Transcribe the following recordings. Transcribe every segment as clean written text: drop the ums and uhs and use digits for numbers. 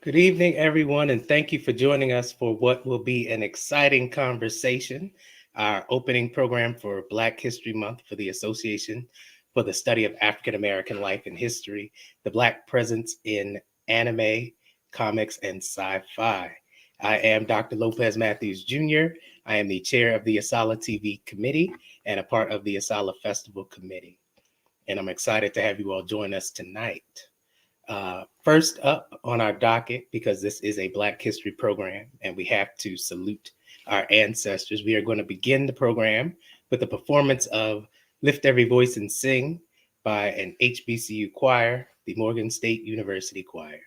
Good evening, everyone, and thank you for joining us for what will be an exciting conversation, our opening program for Black History Month for the Association for the Study of African American Life and History, the Black Presence in Anime, Comics, and Sci-Fi. I am Dr. Lopez Matthews Jr. I am the chair of the Asala TV Committee and a part of the Asala Festival Committee. And I'm excited to have you all join us tonight. First up on our docket, because this is a Black History program and we have to salute our ancestors, we are going to begin the program with the performance of Lift Every Voice and Sing by an HBCU choir, the Morgan State University Choir.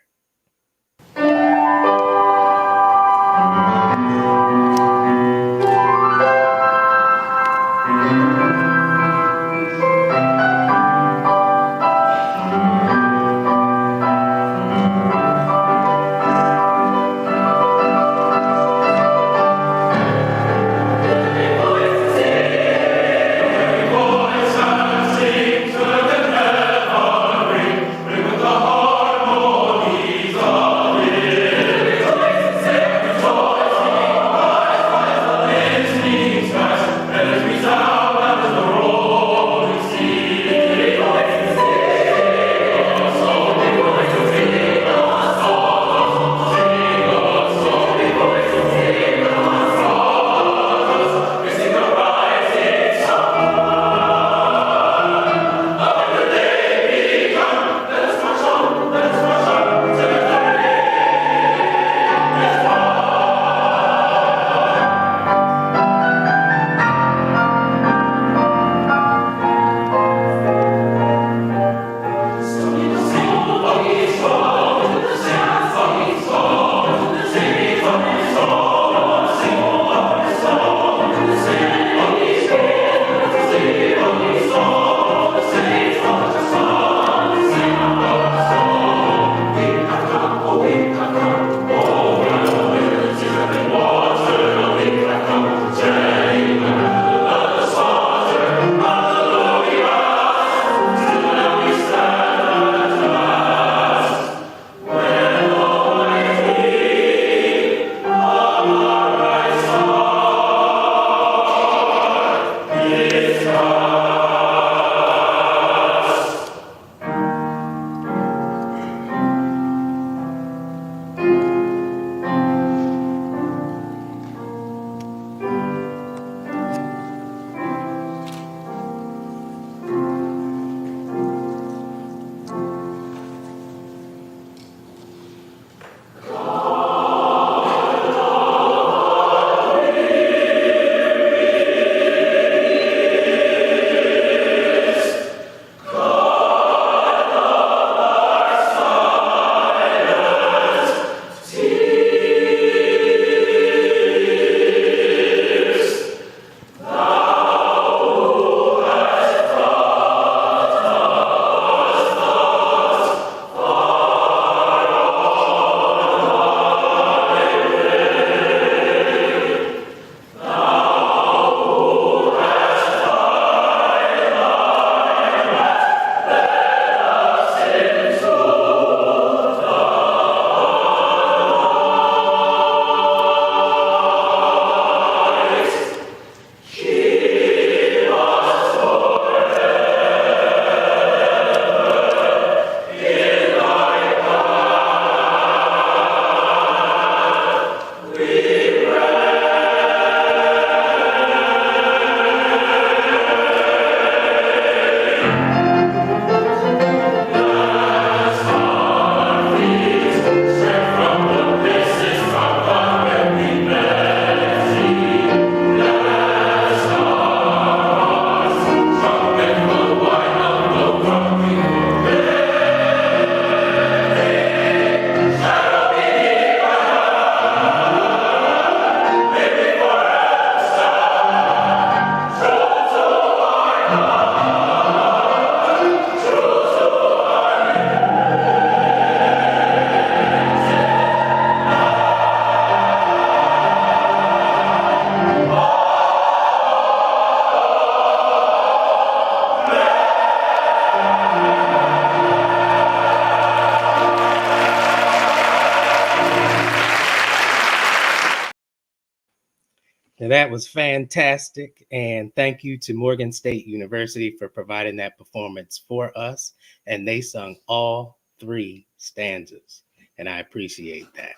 And that was fantastic. And thank you to Morgan State University for providing that performance for us. And they sung all three stanzas. And I appreciate that.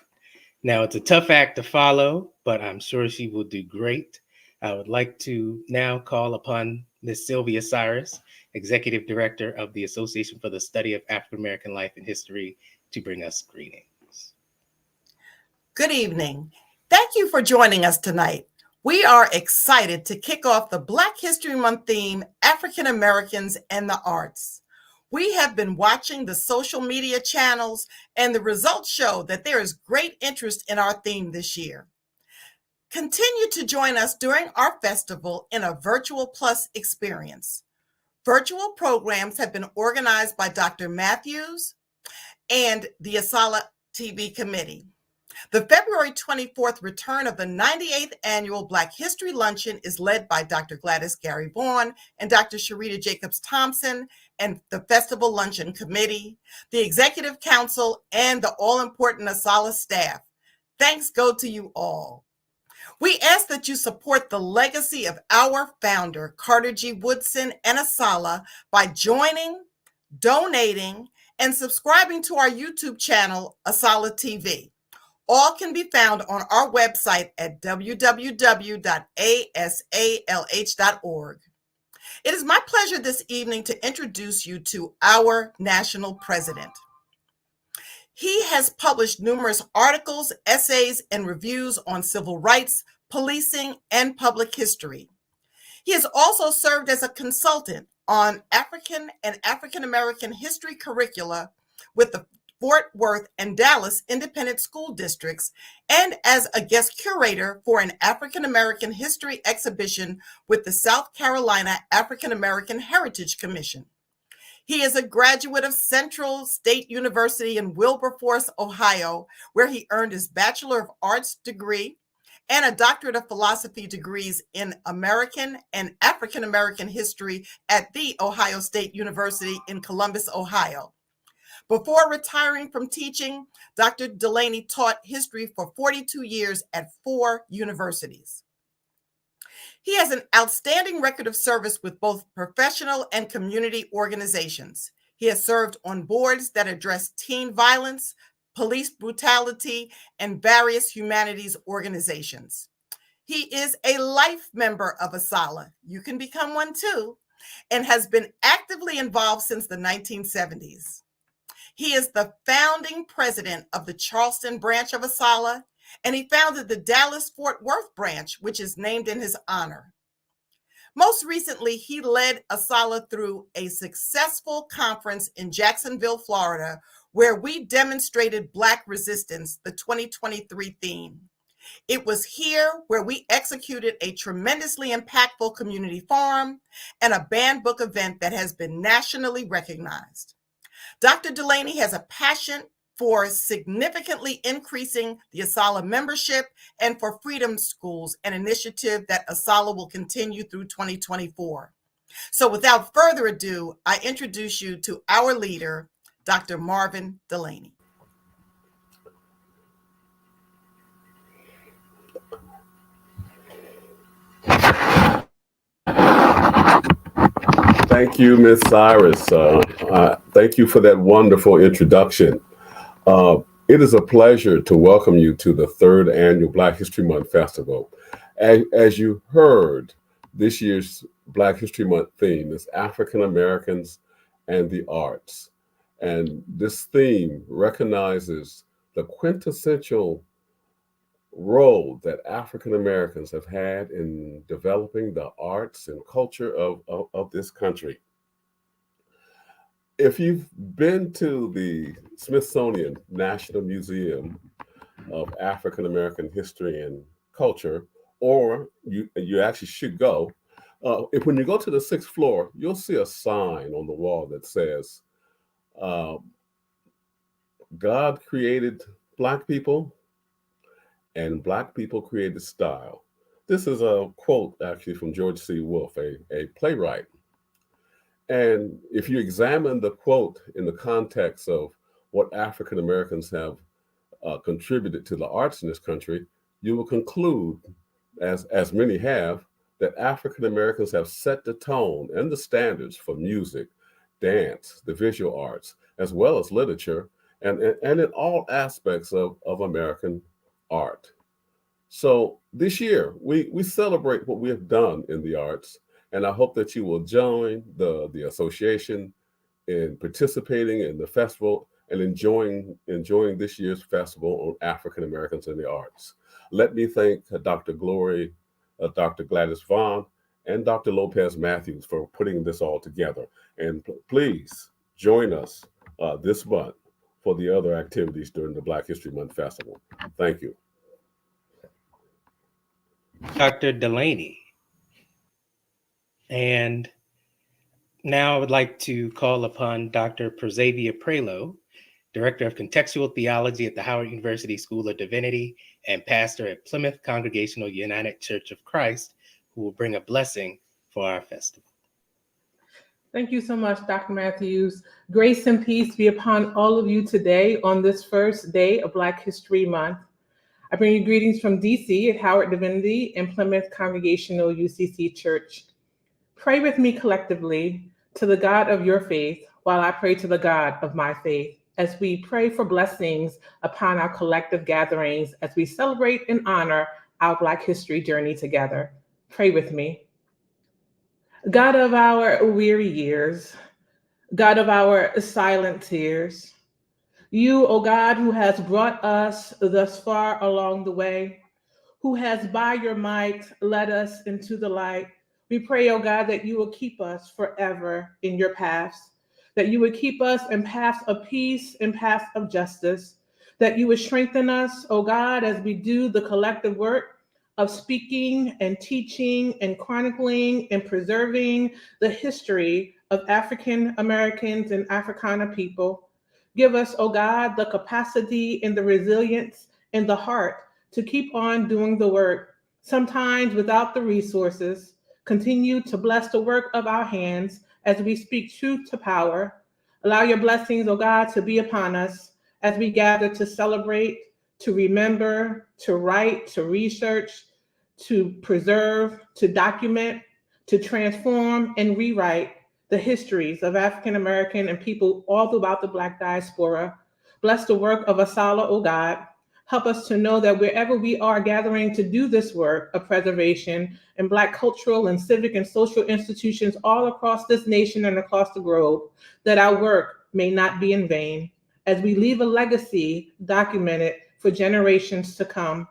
Now, it's a tough act to follow, but I'm sure she will do great. I would like to now call upon Ms. Sylvia Cyrus, Executive Director of the Association for the Study of African American Life and History, to bring us greetings. Good evening. Thank you for joining us tonight. We are excited to kick off the Black History Month theme, African Americans and the Arts. We have been watching the social media channels, and the results show that there is great interest in our theme this year. Continue to join us during our festival in a Virtual Plus experience. Virtual programs have been organized by Dr. Matthews and the Asala TV Committee. The February 24th return of the 98th Annual Black History Luncheon is led by Dr. Gladys Gary Vaughn and Dr. Sharita Jacobs Thompson and the Festival Luncheon Committee, the Executive Council, and the all-important Asala staff. Thanks go to you all. We ask that you support the legacy of our founder, Carter G. Woodson and Asala, by joining, donating, and subscribing to our YouTube channel, Asala TV. All can be found on our website at www.asalh.org. It is my pleasure this evening to introduce you to our national president. He has published numerous articles, essays, and reviews on civil rights, policing, and public history. He has also served as a consultant on African and African American history curricula with the Fort Worth and Dallas Independent School Districts, and as a guest curator for an African American history exhibition with the South Carolina African American Heritage Commission. He is a graduate of Central State University in Wilberforce, Ohio, where he earned his Bachelor of Arts degree and a Doctorate of Philosophy degrees in American and African American history at The Ohio State University in Columbus, Ohio. Before retiring from teaching, Dr. Delaney taught history for 42 years at 4 universities. He has an outstanding record of service with both professional and community organizations. He has served on boards that address teen violence, police brutality, and various humanities organizations. He is a life member of Asala. You can become one too, and has been actively involved since the 1970s. He is the founding president of the Charleston branch of Asala, and he founded the Dallas-Fort Worth branch, which is named in his honor. Most recently, he led Asala through a successful conference in Jacksonville, Florida, where we demonstrated Black resistance, the 2023 theme. It was here where we executed a tremendously impactful community forum and a banned book event that has been nationally recognized. Dr. Delaney has a passion for significantly increasing the Asala membership and for Freedom Schools, an initiative that Asala will continue through 2024. So without further ado, I introduce you to our leader, Dr. Marvin Delaney. Thank you, Ms. Cyrus. Thank you for that wonderful introduction. It is a pleasure to welcome you to the 3rd Annual Black History Month Festival. As you heard, this year's Black History Month theme is African Americans and the Arts. And this theme recognizes the quintessential role that African Americans have had in developing the arts and culture of this country. If you've been to the Smithsonian National Museum of African American History and Culture, or you actually should go, when you go to the 6th floor, you'll see a sign on the wall that says, God created Black people, and Black people created style. This is a quote actually from George C. Wolfe, a playwright. And if you examine the quote in the context of what African Americans have contributed to the arts in this country, you will conclude as many have, that African Americans have set the tone and the standards for music, dance, the visual arts, as well as literature, and in all aspects of American art. So this year, we celebrate what we have done in the arts, and I hope that you will join the association in participating in the festival and enjoying this year's festival on African Americans in the arts. Let me thank Dr. Gladys Vaughn, and Dr. Lopez Matthews for putting this all together. And please join us this month for the other activities during the Black History Month Festival. Thank you. Dr. Delaney. And now I would like to call upon Dr. Persavia Prelo, Director of Contextual Theology at the Howard University School of Divinity and pastor at Plymouth Congregational United Church of Christ, who will bring a blessing for our festival. Thank you so much, Dr. Matthews. Grace and peace be upon all of you today on this first day of Black History Month. I bring you greetings from DC at Howard Divinity and Plymouth Congregational UCC Church. Pray with me collectively to the God of your faith while I pray to the God of my faith, as we pray for blessings upon our collective gatherings as we celebrate and honor our Black history journey together. Pray with me. God of our weary years, God of our silent tears, you, O God, who has brought us thus far along the way, who has by your might led us into the light, we pray, O God, that you will keep us forever in your paths, that you would keep us in paths of peace and paths of justice, that you would strengthen us, O God, as we do the collective work of speaking and teaching and chronicling and preserving the history of African Americans and Africana people. Give us, O God, the capacity and the resilience and the heart to keep on doing the work, sometimes without the resources. Continue to bless the work of our hands as we speak truth to power. Allow your blessings, O God, to be upon us as we gather to celebrate, to remember, to write, to research, to preserve, to document, to transform and rewrite the histories of African American and people all throughout the Black diaspora. Bless the work of Asala, O God. Help us to know that wherever we are gathering to do this work of preservation in Black cultural and civic and social institutions all across this nation and across the globe, that our work may not be in vain, as we leave a legacy documented for generations to come.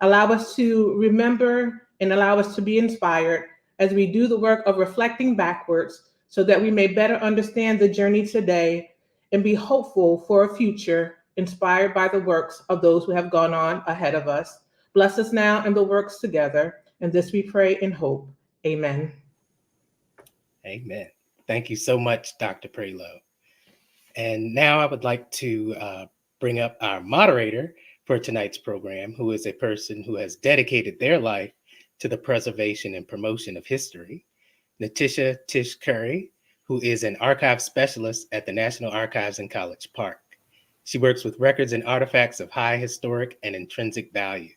Allow us to remember and allow us to be inspired as we do the work of reflecting backwards, so that we may better understand the journey today and be hopeful for a future inspired by the works of those who have gone on ahead of us. Bless us now in the works together, and this we pray in hope. Amen. Amen. Thank you so much, Dr. Prelo. And now I would like to bring up our moderator for tonight's program, who is a person who has dedicated their life to the preservation and promotion of history, Natisha Tish Curry, who is an archive specialist at the National Archives in College Park. She works with records and artifacts of high historic and intrinsic value.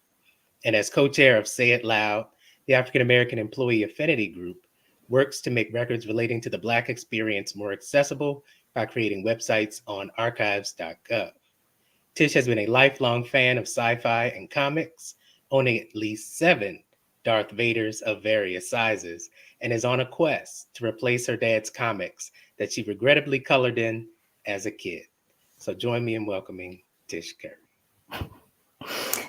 And as co-chair of Say It Loud, the African American Employee Affinity Group works to make records relating to the Black experience more accessible by creating websites on archives.gov. Tish has been a lifelong fan of sci-fi and comics, owning at least 7 Darth Vaders of various sizes, and is on a quest to replace her dad's comics that she regrettably colored in as a kid. So join me in welcoming Tish Curry.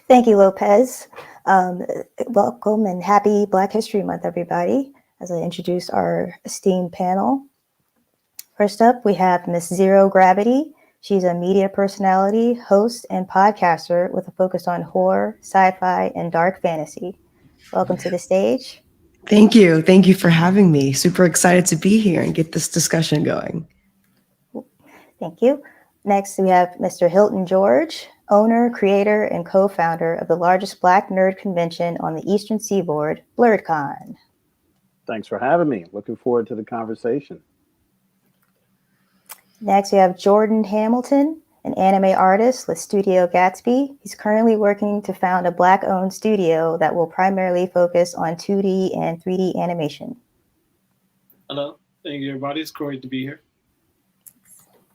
Thank you, Lopez. Welcome and happy Black History Month, everybody, as I introduce our esteemed panel. First up, we have Miss Zero Gravity. She's a media personality, host, and podcaster with a focus on horror, sci-fi, and dark fantasy. Welcome to the stage. Thank you. Thank you for having me. Super excited to be here and get this discussion going. Thank you. Next, we have Mr. Hilton George, owner, creator, and co-founder of the largest Black nerd convention on the Eastern Seaboard, BlurredCon. Thanks for having me. Looking forward to the conversation. Next, we have Jordan Hamilton, an anime artist with Studio Gatsby. He's currently working to found a Black-owned studio that will primarily focus on 2D and 3D animation. Hello, thank you, everybody. It's great to be here.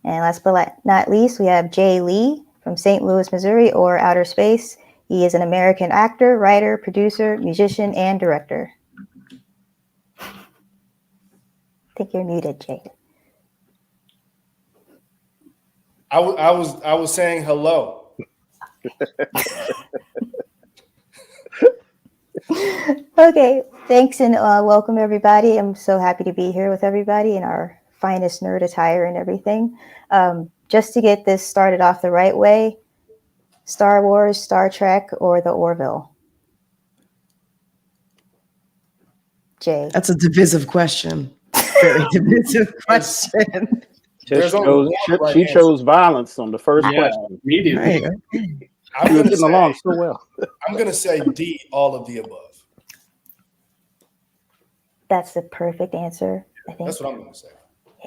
And last but not least, we have Jay Lee from St. Louis, Missouri, or Outer Space. He is an American actor, writer, producer, musician, and director. I think you're muted, Jay. I was saying hello. Okay, thanks and welcome everybody. I'm so happy to be here with everybody in our finest nerd attire and everything. Just to get this started off the right way, Star Wars, Star Trek, or the Orville? Jay. That's a divisive question. Very divisive question. She chose violence on the first question. Immediately. Right. I'm gonna Getting along so well. I'm gonna say D, all of the above. That's the perfect answer, I think. That's what I'm gonna say.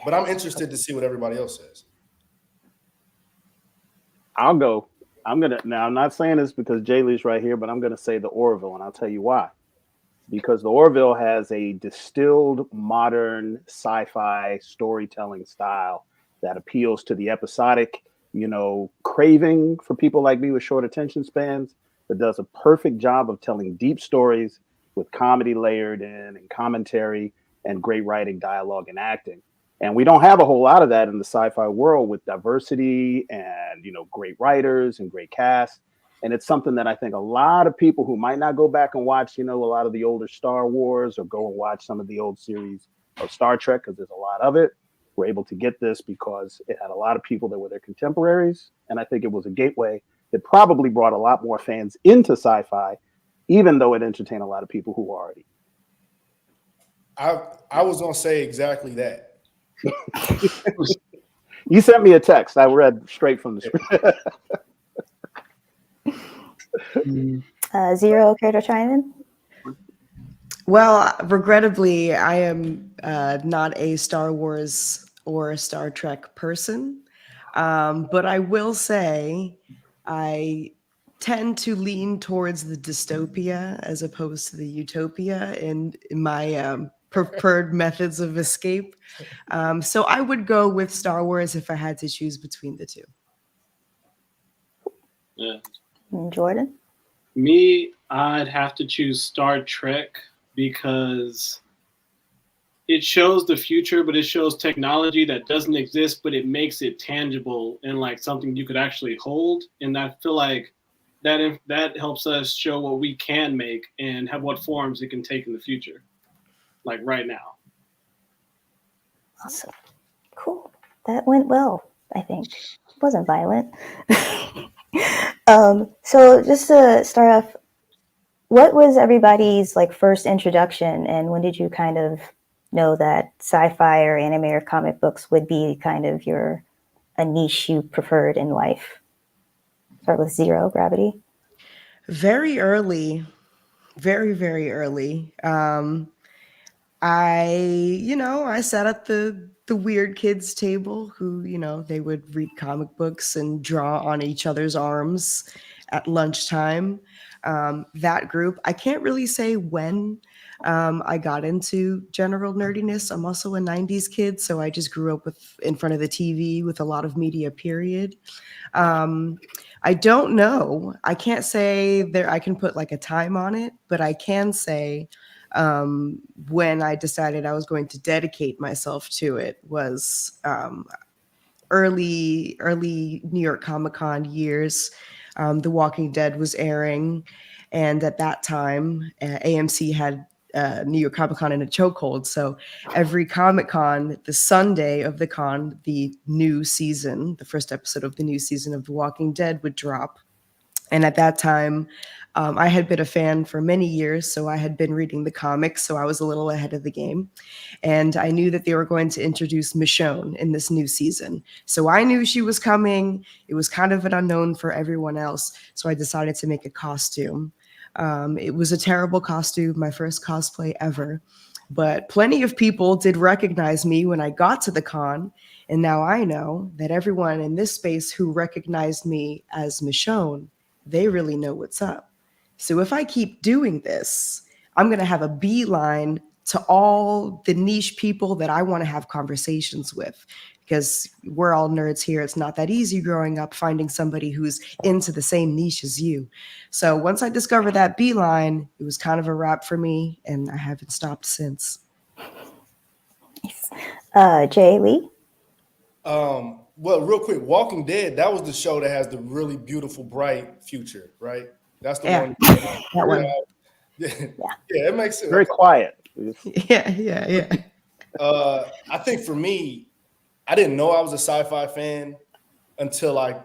But I'm interested to see what everybody else says. I'll go. I'm not saying this because Jay Lee's right here, but I'm gonna say the Orville, and I'll tell you why. Because the Orville has a distilled modern sci-fi storytelling style that appeals to the episodic, craving for people like me with short attention spans, that does a perfect job of telling deep stories with comedy layered in and commentary and great writing, dialogue, and acting. And we don't have a whole lot of that in the sci-fi world with diversity and, great writers and great cast. And it's something that I think a lot of people who might not go back and watch, a lot of the older Star Wars or go and watch some of the old series of Star Trek, because there's a lot of it, were able to get this because it had a lot of people that were their contemporaries. And I think it was a gateway that probably brought a lot more fans into sci-fi, even though it entertained a lot of people who already. I was gonna say exactly that. You sent me a text. I read straight from the script. Zero, care to chime in? Well, regrettably, I am not a Star Wars or a Star Trek person. But I will say I tend to lean towards the dystopia as opposed to the utopia in my preferred methods of escape. So I would go with Star Wars if I had to choose between the two. Yeah. Jordan? Me, I'd have to choose Star Trek because it shows the future, but it shows technology that doesn't exist, but it makes it tangible and like something you could actually hold. And I feel like that helps us show what we can make and have what forms it can take in the future, like right now. Awesome. Cool. That went well, I think. It wasn't violent. So just to start off, what was everybody's first introduction, and when did you kind of know that sci-fi or anime or comic books would be kind of a niche you preferred in life? Start with Zero Gravity. Very early, very, very early. I sat at the weird kids table who, they would read comic books and draw on each other's arms at lunchtime. That group, I can't really say when I got into general nerdiness. I'm also a 90s kid, so I just grew up in front of the TV with a lot of media, period. I don't know. I can't say I can put a time on it, but I can say when I decided I was going to dedicate myself to it was early New York Comic Con years. The Walking Dead was airing, and at that time, AMC had New York Comic Con in a chokehold. So every Comic Con, the Sunday of the con, the new season, the first episode of the new season of The Walking Dead would drop. And at that time, I had been a fan for many years, so I had been reading the comics, so I was a little ahead of the game. And I knew that they were going to introduce Michonne in this new season. So I knew she was coming. It was kind of an unknown for everyone else, so I decided to make a costume. It was a terrible costume, my first cosplay ever. But plenty of people did recognize me when I got to the con. And now I know that everyone in this space who recognized me as Michonne, they really know what's up. So if I keep doing this, I'm going to have a beeline to all the niche people that I want to have conversations with, because we're all nerds here. It's not that easy growing up finding somebody who's into the same niche as you. So once I discovered that beeline, it was kind of a wrap for me, and I haven't stopped since. Jay Lee? Well, real quick, Walking Dead, that was the show that has the really beautiful, bright future, right? That's the one. That one. Yeah, it makes sense. Very quiet. Yeah. I think for me, I didn't know I was a sci-fi fan until I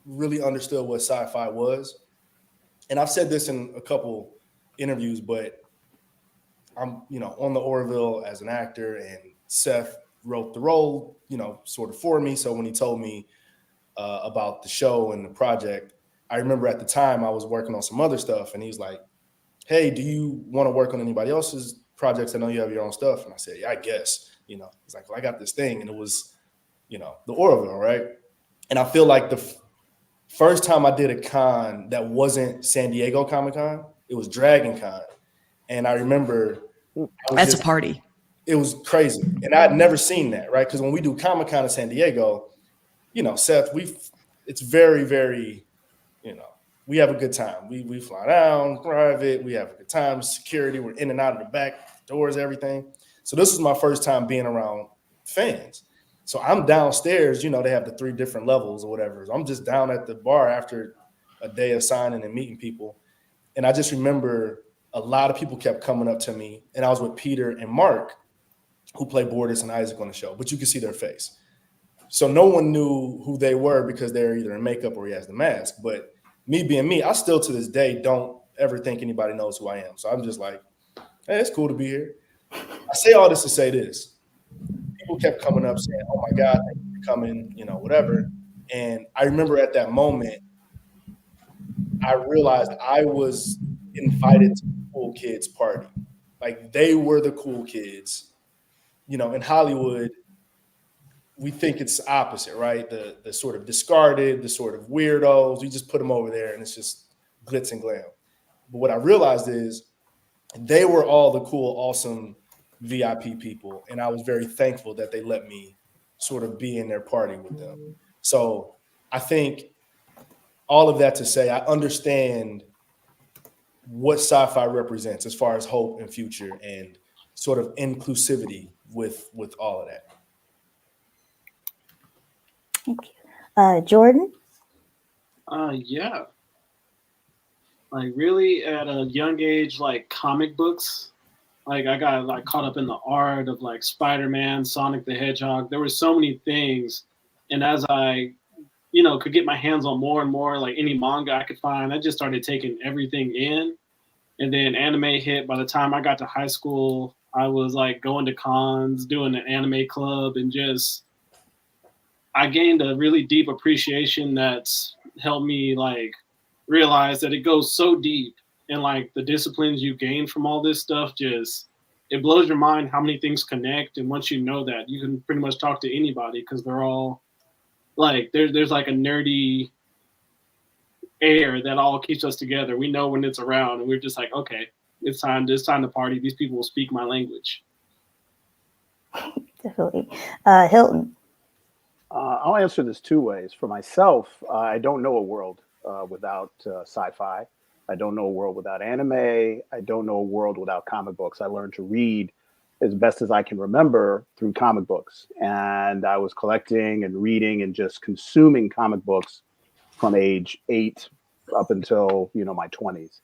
really understood what sci-fi was. And I've said this in a couple interviews, but I'm, on the Orville as an actor, and Seth wrote the role, sort of for me. So when he told me about the show and the project, I remember at the time I was working on some other stuff, and he's like, "Hey, do you want to work on anybody else's projects? I know you have your own stuff." And I said, "Yeah, I guess." He's like, "Well, I got this thing," and it was, the Orville, right? And I feel like the first time I did a con that wasn't San Diego Comic-Con, it was Dragon Con, and I remember that's a party. It was crazy, and I'd never seen that, right? Because when we do Comic-Con in San Diego, Seth, it's very, very, we have a good time. We fly down, private, we have a good time. Security, we're in and out of the back doors, everything. So this was my first time being around fans. So I'm downstairs, they have the 3 different levels or whatever. I'm just down at the bar after a day of signing and meeting people. And I just remember a lot of people kept coming up to me, and I was with Peter and Mark, who play Bordis and Isaac on the show, but you could see their face. So no one knew who they were because they're either in makeup or he has the mask. But me being me, I still to this day don't ever think anybody knows who I am. So I'm just like, hey, it's cool to be here. I say all this to say this. People kept coming up saying, "Oh my God, thank you for coming," whatever. And I remember at that moment, I realized I was invited to the cool kids party. Like, they were the cool kids. In Hollywood, we think it's opposite, right? The sort of discarded, the sort of weirdos, we just put them over there and it's just glitz and glam. But what I realized is they were all the cool, awesome VIP people. And I was very thankful that they let me sort of be in their party with them. So I think all of that to say, I understand what sci-fi represents as far as hope and future and sort of inclusivity with all of that. Thank you. Jordan? Yeah. Like, really at a young age, like comic books, like I got like caught up in the art of like Spider-Man, Sonic the Hedgehog. There were so many things. And as I, could get my hands on more and more, like any manga I could find, I just started taking everything in. And then anime hit. By the time I got to high school, I was like going to cons, doing an anime club, and I gained a really deep appreciation that's helped me like realize that it goes so deep, and like the disciplines you gain from all this stuff, it blows your mind how many things connect. And once you know that, you can pretty much talk to anybody because they're all like, there's like a nerdy air that all keeps us together. We know when it's around, and we're just like, okay, it's time to party. These people will speak my language. Definitely. Hilton? I'll answer this 2 ways. For myself, I don't know a world without sci-fi. I don't know a world without anime. I don't know a world without comic books. I learned to read as best as I can remember through comic books. And I was collecting and reading and just consuming comic books from age 8 up until, my 20s.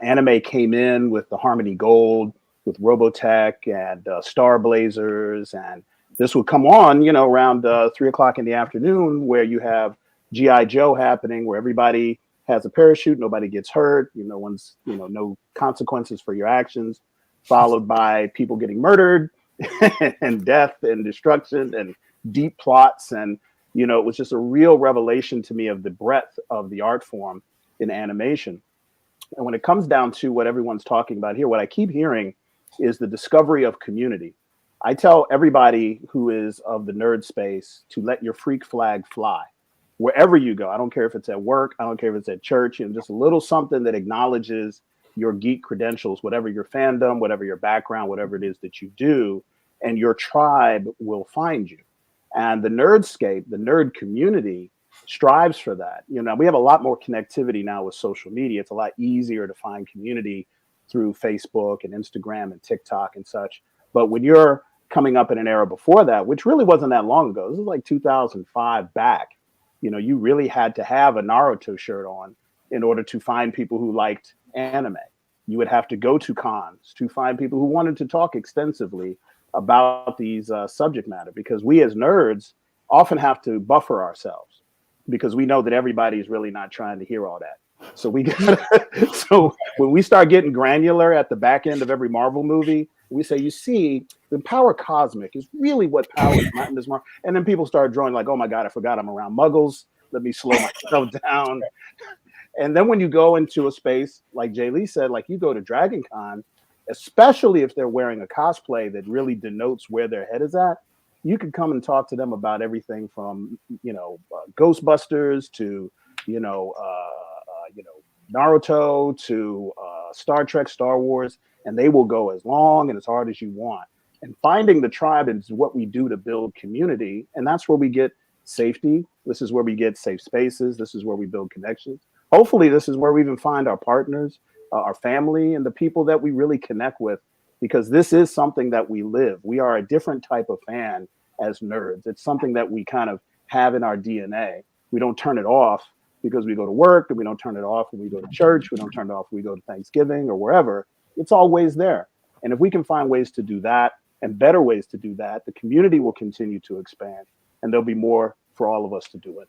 Anime came in with the Harmony Gold, with Robotech and Star Blazers. And this would come on, around 3 o'clock in the afternoon, where you have G.I. Joe happening, where everybody has a parachute, nobody gets hurt, no one's, no consequences for your actions, followed by people getting murdered and death and destruction and deep plots. And, it was just a real revelation to me of the breadth of the art form in animation. And when it comes down to what everyone's talking about here, what I keep hearing is the discovery of community. I tell everybody who is of the nerd space to let your freak flag fly wherever you go. I don't care if it's at work, I don't care if it's at church, just a little something that acknowledges your geek credentials, whatever your fandom, whatever your background, whatever it is that you do, and your tribe will find you. And the nerdscape, the nerd community strives for that. We have a lot more connectivity now with social media. It's a lot easier to find community through Facebook and Instagram and TikTok and such. But when you're coming up in an era before that, which really wasn't that long ago, this is like 2005 back, you really had to have a Naruto shirt on in order to find people who liked anime. You would have to go to cons to find people who wanted to talk extensively about these subject matter, because we as nerds often have to buffer ourselves because we know that everybody's really not trying to hear all that. So so when we start getting granular at the back end of every Marvel movie, we say, you see, the power cosmic is really what powers this Marvel. And then people start drawing like, oh my God, I forgot I'm around muggles. Let me slow myself down. And then when you go into a space, like Jay Lee said, like you go to Dragon Con, especially if they're wearing a cosplay that really denotes where their head is at, you could come and talk to them about everything from, Ghostbusters to, Naruto to Star Trek, Star Wars, and they will go as long and as hard as you want. And finding the tribe is what we do to build community. And that's where we get safety. This is where we get safe spaces. This is where we build connections. Hopefully, this is where we even find our partners, our family, and the people that we really connect with, because this is something that we live. We are a different type of fan as nerds. It's something that we kind of have in our DNA. We don't turn it off because we go to work, and we don't turn it off when we go to church. We don't turn it off when we go to Thanksgiving or wherever. It's always there. And if we can find ways to do that and better ways to do that, the community will continue to expand, and there'll be more for all of us to do in it.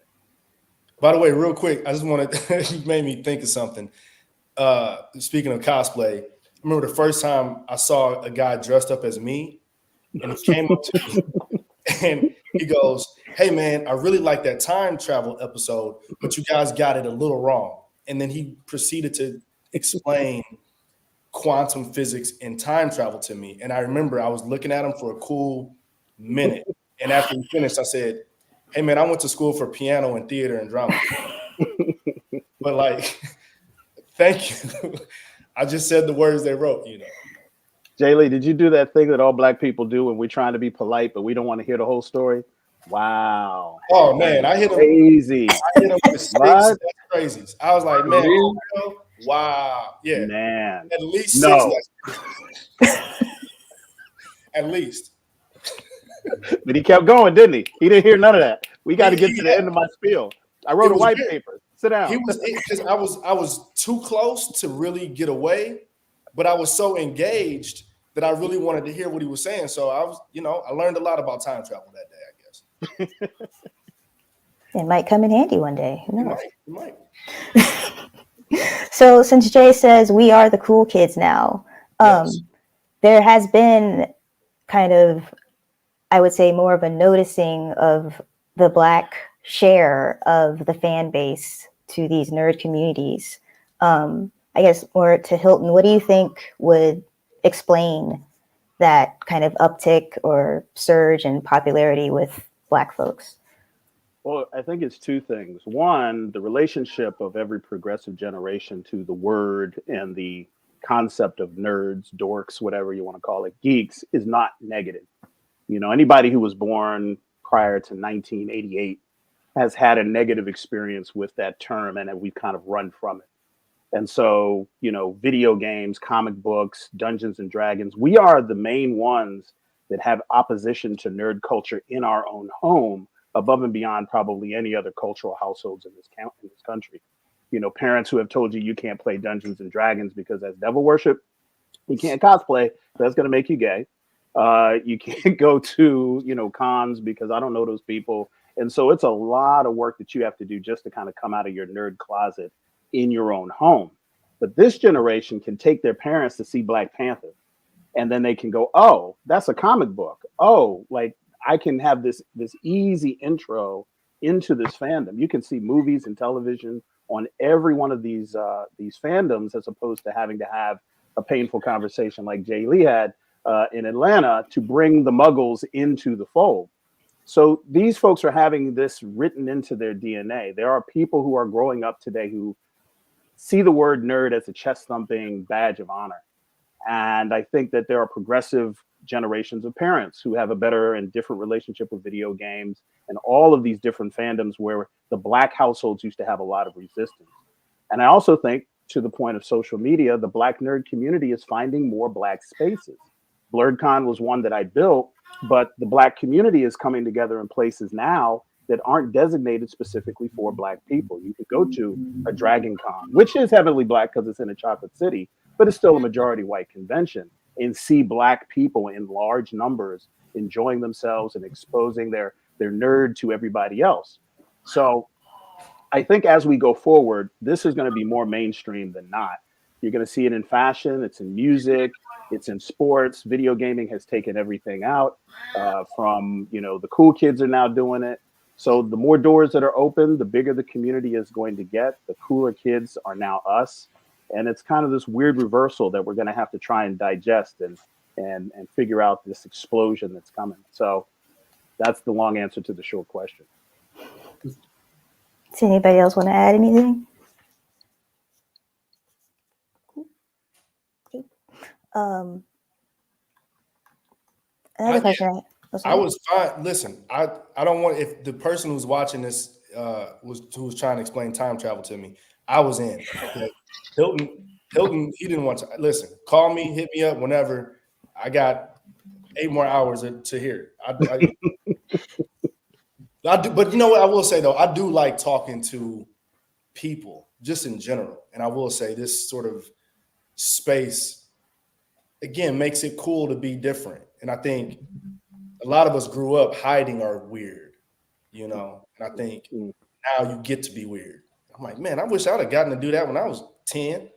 By the way, real quick, I just wanted you made me think of something. Speaking of cosplay, I remember the first time I saw a guy dressed up as me, and he came up to me and he goes, "Hey man, I really like that time travel episode, but you guys got it a little wrong." And then he proceeded to explain quantum physics and time travel to me. And I remember I was looking at him for a cool minute. And after he finished, I said, "Hey man, I went to school for piano and theater and drama." But like, thank you. I just said the words they wrote, Jay Lee, did you do that thing that all Black people do when we're trying to be polite, but we don't want to hear the whole story? Wow. Oh man, I hit him crazy. I hit him with six. That's crazy. I was like, man, wow. Yeah. Man. At least no. 6 At least. But he kept going, didn't he? He didn't hear none of that. We got to get to the end of my spiel. I wrote a white paper. Sit down. Because I was too close to really get away, but I was so engaged that I really wanted to hear what he was saying. So I was, I learned a lot about time travel that day, I guess. It might come in handy one day. Who knows? It might. So since Jay says we are the cool kids now, Yes. There has been kind of, I would say, more of a noticing of the Black share of the fan base to these nerd communities. I guess more to Hilton, what do you think would explain that kind of uptick or surge in popularity with Black folks? Well, I think it's two things. One, the relationship of every progressive generation to the word and the concept of nerds, dorks, whatever you want to call it, geeks, is not negative. Anybody who was born prior to 1988 has had a negative experience with that term, and we've kind of run from it. And so, video games, comic books, Dungeons and Dragons, we are the main ones that have opposition to nerd culture in our own home, above and beyond probably any other cultural households in this country. Parents who have told you can't play Dungeons and Dragons because that's devil worship. You can't cosplay. That's going to make you gay. You can't go to, cons because I don't know those people. And so it's a lot of work that you have to do just to kind of come out of your nerd closet in your own home. But this generation can take their parents to see Black Panther, and then they can go, "Oh, that's a comic book. Oh, like I can have this easy intro into this fandom." You can see movies and television on every one of these fandoms, as opposed to having to have a painful conversation like Jay Lee had in Atlanta to bring the Muggles into the fold. So these folks are having this written into their DNA. There are people who are growing up today who see the word nerd as a chest thumping badge of honor. And I think that there are progressive generations of parents who have a better and different relationship with video games and all of these different fandoms where the Black households used to have a lot of resistance. And I also think, to the point of social media, the Black nerd community is finding more Black spaces. BlurredCon was one that I built, but the Black community is coming together in places now that aren't designated specifically for Black people. You could go to a Dragon Con, which is heavily Black because it's in a chocolate city, but it's still a majority white convention, and see Black people in large numbers enjoying themselves and exposing their nerd to everybody else. So I think as we go forward, this is going to be more mainstream than not. You're going to see it in fashion, it's in music, it's in sports. Video gaming has taken everything out from, the cool kids are now doing it. So the more doors that are open, the bigger the community is going to get. The cooler kids are now us. And it's kind of this weird reversal that we're going to have to try and digest and figure out this explosion that's coming. So that's the long answer to the short question. Does anybody else want to add anything? Another question. I was fine. Listen, I don't want, if the person who's watching this who was trying to explain time travel to me, I was in. Okay? Hilton, he didn't want to listen. Call me, hit me up whenever. I got 8 more hours to hear. I do, but you know what I will say though, I do like talking to people just in general, and I will say this sort of space again makes it cool to be different, and I think a lot of us grew up hiding our weird, and I think now you get to be weird. I'm like, man, I wish I'd have gotten to do that when I was 10.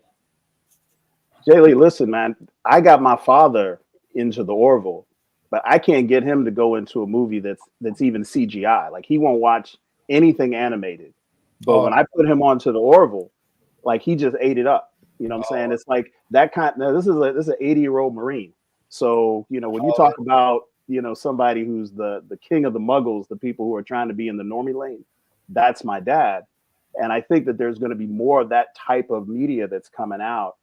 Jay Lee, listen, man, I got my father into the Orville, but I can't get him to go into a movie that's even CGI. Like, he won't watch anything animated. But when I put him onto the Orville, like, he just ate it up. You know what I'm saying? It's like that kind. Now, this is an 80-year-old Marine. So, when you talk about, somebody who's the king of the Muggles, the people who are trying to be in the normie lane, that's my dad. And I think that there's going to be more of that type of media that's coming out.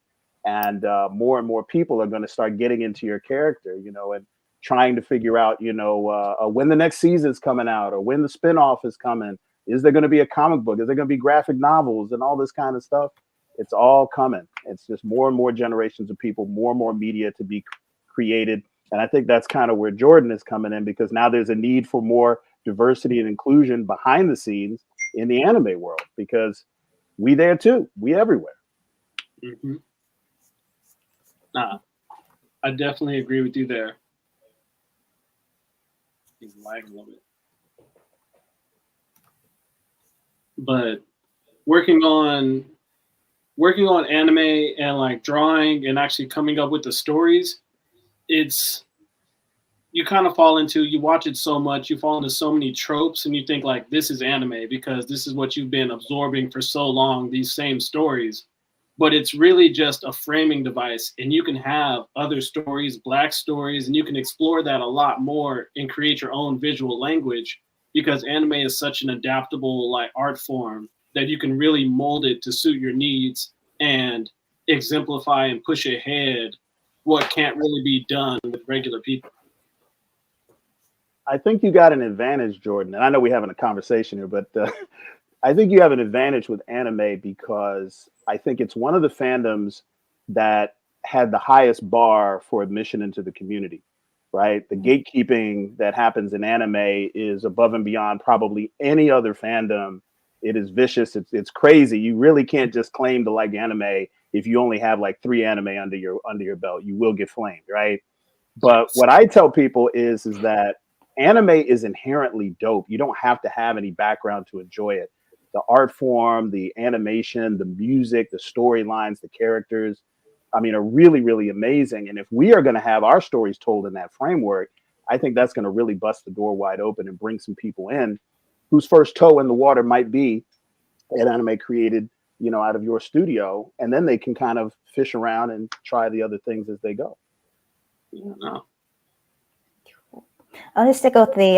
And more and more people are going to start getting into your character, and trying to figure out, when the next season's coming out or when the spinoff is coming. Is there going to be a comic book? Is there going to be graphic novels and all this kind of stuff? It's all coming. It's just more and more generations of people, more and more media to be created. And I think that's kind of where Jordan is coming in, because now there's a need for more diversity and inclusion behind the scenes in the anime world, because we there too. We everywhere. Mm-hmm. I definitely agree with you there. He's lagging a little bit. But working on anime and like drawing and actually coming up with the stories, you kind of fall into, you watch it so much, you fall into so many tropes, and you think like, this is anime because this is what you've been absorbing for so long, these same stories. But it's really just a framing device, and you can have other stories, Black stories, and you can explore that a lot more and create your own visual language, because anime is such an adaptable like art form that you can really mold it to suit your needs and exemplify and push ahead what can't really be done with regular people. I think you got an advantage, Jordan. And I know we're having a conversation here, but I think you have an advantage with anime because I think it's one of the fandoms that had the highest bar for admission into the community, right? The gatekeeping that happens in anime is above and beyond probably any other fandom. It is vicious. It's crazy. You really can't just claim to like anime if you only have like 3 anime under your belt. You will get flamed, right? But what I tell people is that anime is inherently dope. You don't have to have any background to enjoy it. The art form, the animation, the music, the storylines, the characters, are really, really amazing. And if we are going to have our stories told in that framework, I think that's going to really bust the door wide open and bring some people in whose first toe in the water might be an anime created out of your studio, and then they can kind of fish around and try the other things as they go. No. I'll just stick with the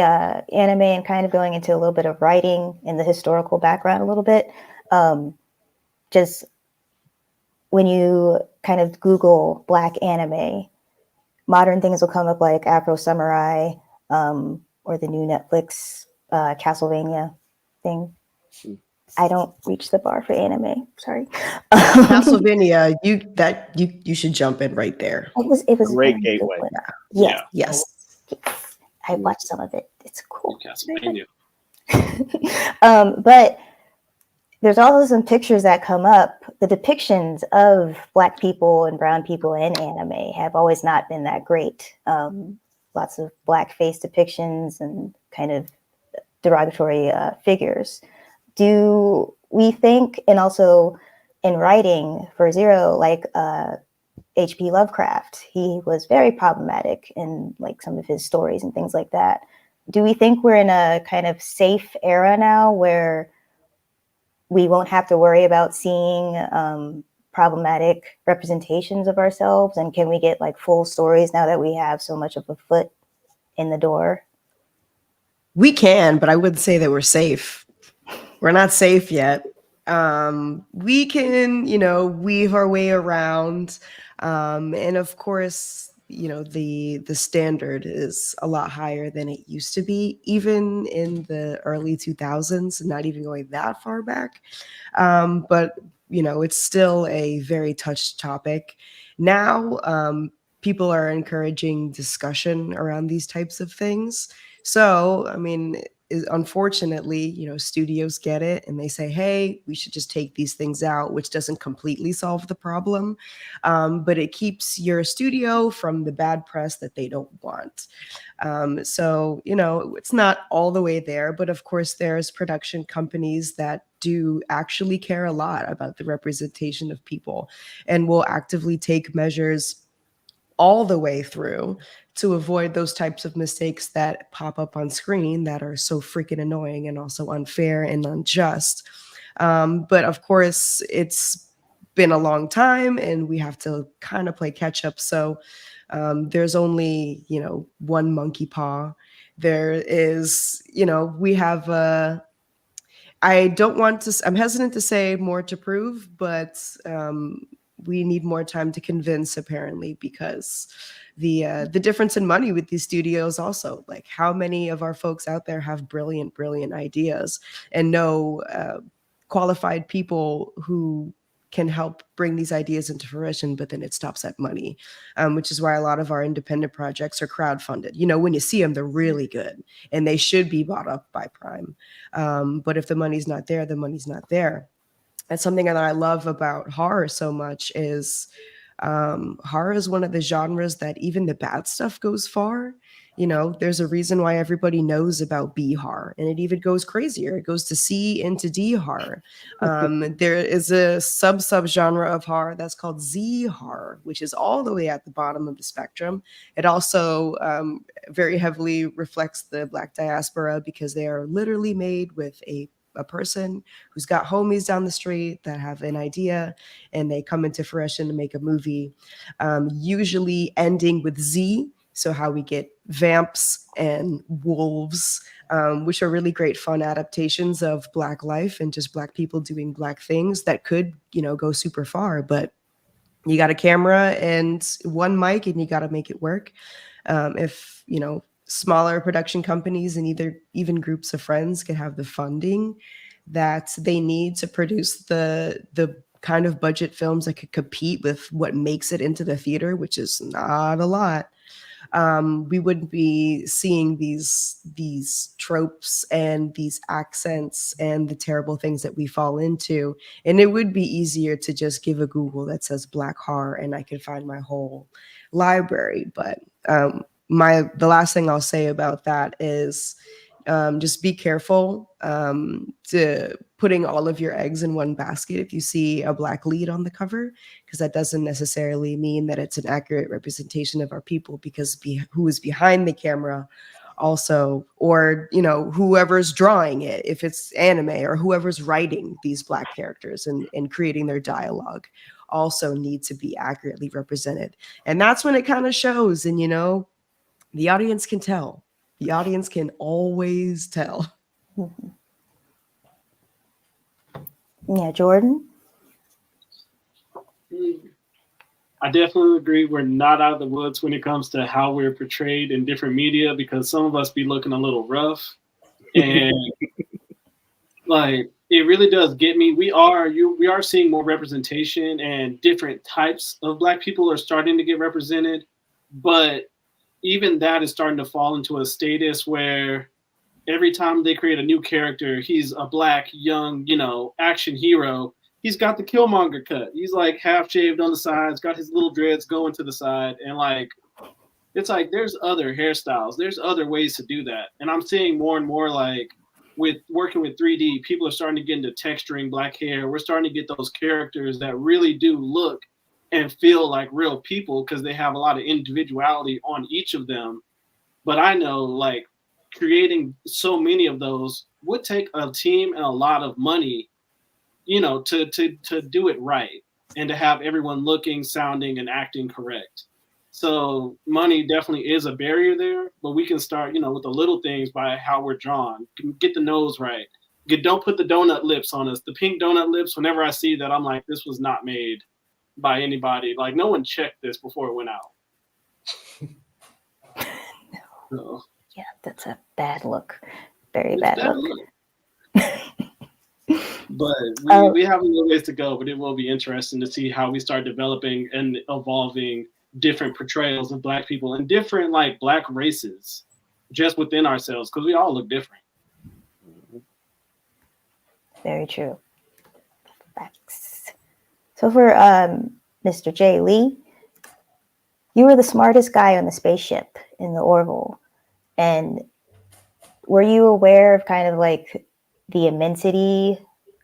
anime and kind of going into a little bit of writing and the historical background a little bit. Just when you kind of Google Black anime, modern things will come up like Afro Samurai, or the new Netflix Castlevania thing. I don't reach the bar for anime. Sorry. Castlevania, you should jump in right there. It was Great very gateway. good. Yes. Yes. I watched some of it. It's cool. Castlevania. But there's also some pictures that come up. The depictions of Black people and brown people in anime have always not been that great. Lots of blackface depictions and kind of derogatory figures. Do we think, and also in writing for Zero, like H.P. Lovecraft, he was very problematic in like some of his stories and things like that. Do we think we're in a kind of safe era now where we won't have to worry about seeing problematic representations of ourselves? And can we get like full stories now that we have so much of a foot in the door? We can, but I wouldn't say that we're safe. We're not safe yet. We can, weave our way around. And of course, the standard is a lot higher than it used to be, even in the early 2000s, not even going that far back. But, it's still a very touched topic. Now, people are encouraging discussion around these types of things. So, I mean, unfortunately, studios get it and they say, hey, we should just take these things out, which doesn't completely solve the problem. But it keeps your studio from the bad press that they don't want. So, it's not all the way there, but of course there's production companies that do actually care a lot about the representation of people and will actively take measures all the way through to avoid those types of mistakes that pop up on screen that are so freaking annoying and also unfair and unjust. But of course, it's been a long time and we have to kind of play catch up. So there's only, one monkey paw. There is, we have I'm hesitant to say more to prove, but we need more time to convince, apparently, because the difference in money with these studios also, like how many of our folks out there have brilliant ideas and know qualified people who can help bring these ideas into fruition, but then it stops at money, which is why a lot of our independent projects are crowdfunded. When you see them, they're really good and they should be bought up by Prime. But if the money's not there, the money's not there. And something that I love about horror so much is horror is one of the genres that even the bad stuff goes far. There's a reason why everybody knows about B horror, and it even goes crazier. It goes to C into D horror. There is a sub genre of horror that's called Z horror, which is all the way at the bottom of the spectrum. It also very heavily reflects the Black diaspora because they are literally made with a person who's got homies down the street that have an idea and they come into fruition to make a movie, usually ending with Z. So how we get vamps and wolves, which are really great fun adaptations of Black life and just Black people doing Black things that could, go super far. But you got a camera and one mic and you got to make it work. If, smaller production companies and even groups of friends can have the funding that they need to produce the kind of budget films that could compete with what makes it into the theater, which is not a lot, we wouldn't be seeing these tropes and these accents and the terrible things that we fall into. And it would be easier to just give a Google that says Black horror and I can find my whole library. But the last thing I'll say about that is just be careful to putting all of your eggs in one basket if you see a Black lead on the cover, because that doesn't necessarily mean that it's an accurate representation of our people, because who is behind the camera also, or whoever's drawing it, if it's anime, or whoever's writing these Black characters and creating their dialogue, also need to be accurately represented. And that's when it kind of shows. And the audience can tell. The audience can always tell. Mhm. Yeah, Jordan. I definitely agree. We're not out of the woods when it comes to how we're portrayed in different media, because some of us be looking a little rough, and like it really does get me. We are seeing more representation, and different types of Black people are starting to get represented, but even that is starting to fall into a status where every time they create a new character, he's a Black young, action hero. He's got the Killmonger cut. He's like half shaved on the sides, got his little dreads going to the side, and like it's like there's other hairstyles, there's other ways to do that. And I'm seeing more and more, like with working with 3D, people are starting to get into texturing Black hair. We're starting to get those characters that really do look and feel like real people, because they have a lot of individuality on each of them. But I know, like, creating so many of those would take a team and a lot of money, to do it right, and to have everyone looking, sounding, and acting correct. So money definitely is a barrier there, but we can start, with the little things by how we're drawn. Get the nose right. Don't put the donut lips on us. The pink donut lips, whenever I see that, I'm like, this was not made by anybody. Like, no one checked this before it went out. So, Yeah, that's a bad look. Very bad look. But we have a little ways to go, but it will be interesting to see how we start developing and evolving different portrayals of Black people and different, like, Black races just within ourselves, because we all look different. Very true. Facts. So for Mr. J. Lee, you were the smartest guy on the spaceship in the Orville. And were you aware of kind of like the immensity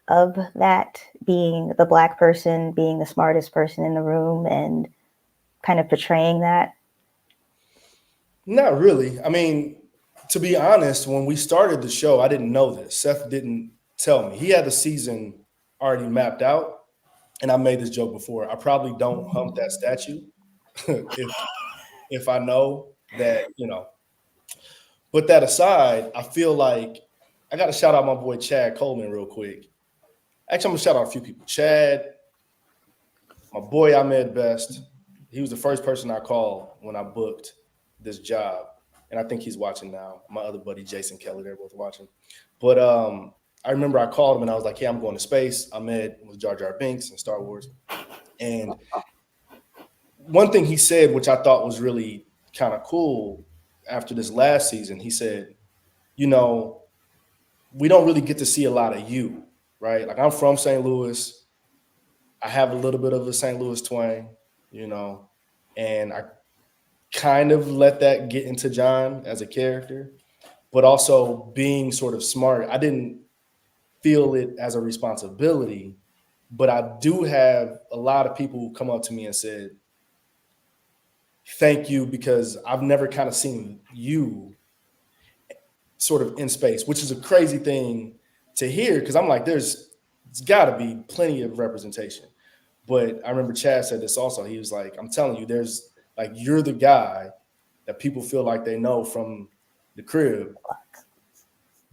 of that, being the Black person, being the smartest person in the room, and kind of portraying that? Not really. I mean, to be honest, when we started the show, I didn't know this. Seth didn't tell me. He had the season already mapped out. And I made this joke before. I probably don't hump that statue if I know that, But that aside, I feel like I got to shout out my boy Chad Coleman real quick. Actually, I'm going to shout out a few people. Chad, my boy Ahmed Best. He was the first person I called when I booked this job. And I think he's watching now. My other buddy, Jason Kelly, they're both watching. But I remember I called him and I was like, hey, I'm going to space. Ahmed was Jar Jar Binks in Star Wars. And one thing he said, which I thought was really kind of cool after this last season, he said, we don't really get to see a lot of you, right? Like, I'm from St. Louis. I have a little bit of a St. Louis twang, and I kind of let that get into John as a character, but also being sort of smart. I didn't feel it as a responsibility, but I do have a lot of people who come up to me and said, thank you, because I've never kind of seen you sort of in space, which is a crazy thing to hear, because I'm like, it's got to be plenty of representation. But I remember Chad said this also. He was like, I'm telling you, there's like, you're the guy that people feel like they know from the crib,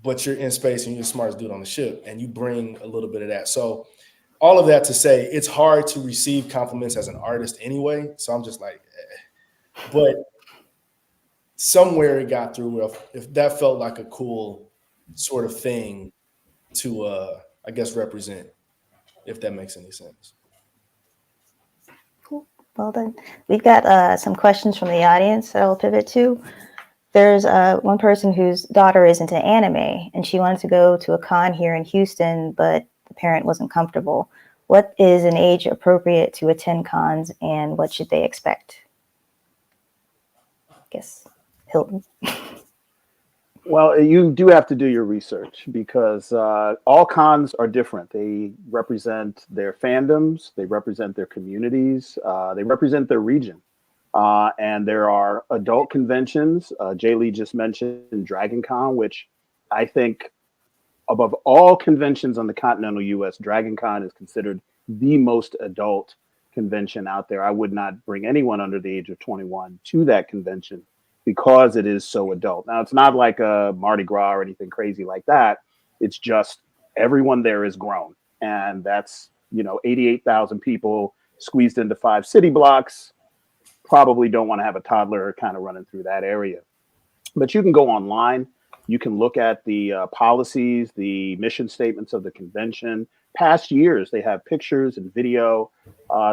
but you're in space and you're the smartest dude on the ship, and you bring a little bit of that. So all of that to say, it's hard to receive compliments as an artist anyway. So I'm just like, But somewhere it got through. If that felt like a cool sort of thing to, I guess, represent, if that makes any sense. Cool. Well done. We've got some questions from the audience that I'll pivot to. There's one person whose daughter is into anime, and she wanted to go to a con here in Houston, but the parent wasn't comfortable. What is an age appropriate to attend cons, and what should they expect? I guess Hilton. Well, you do have to do your research, because all cons are different. They represent their fandoms, they represent their communities, they represent their region. And there are adult conventions. Jay Lee just mentioned Dragon Con, which I think above all conventions on the continental US, Dragon Con is considered the most adult convention out there. I would not bring anyone under the age of 21 to that convention because it is so adult. Now, it's not like a Mardi Gras or anything crazy like that. It's just everyone there is grown. And that's, 88,000 people squeezed into 5 city blocks. Probably don't want to have a toddler kind of running through that area. But you can go online. You can look at the policies, the mission statements of the convention. Past years, they have pictures and video.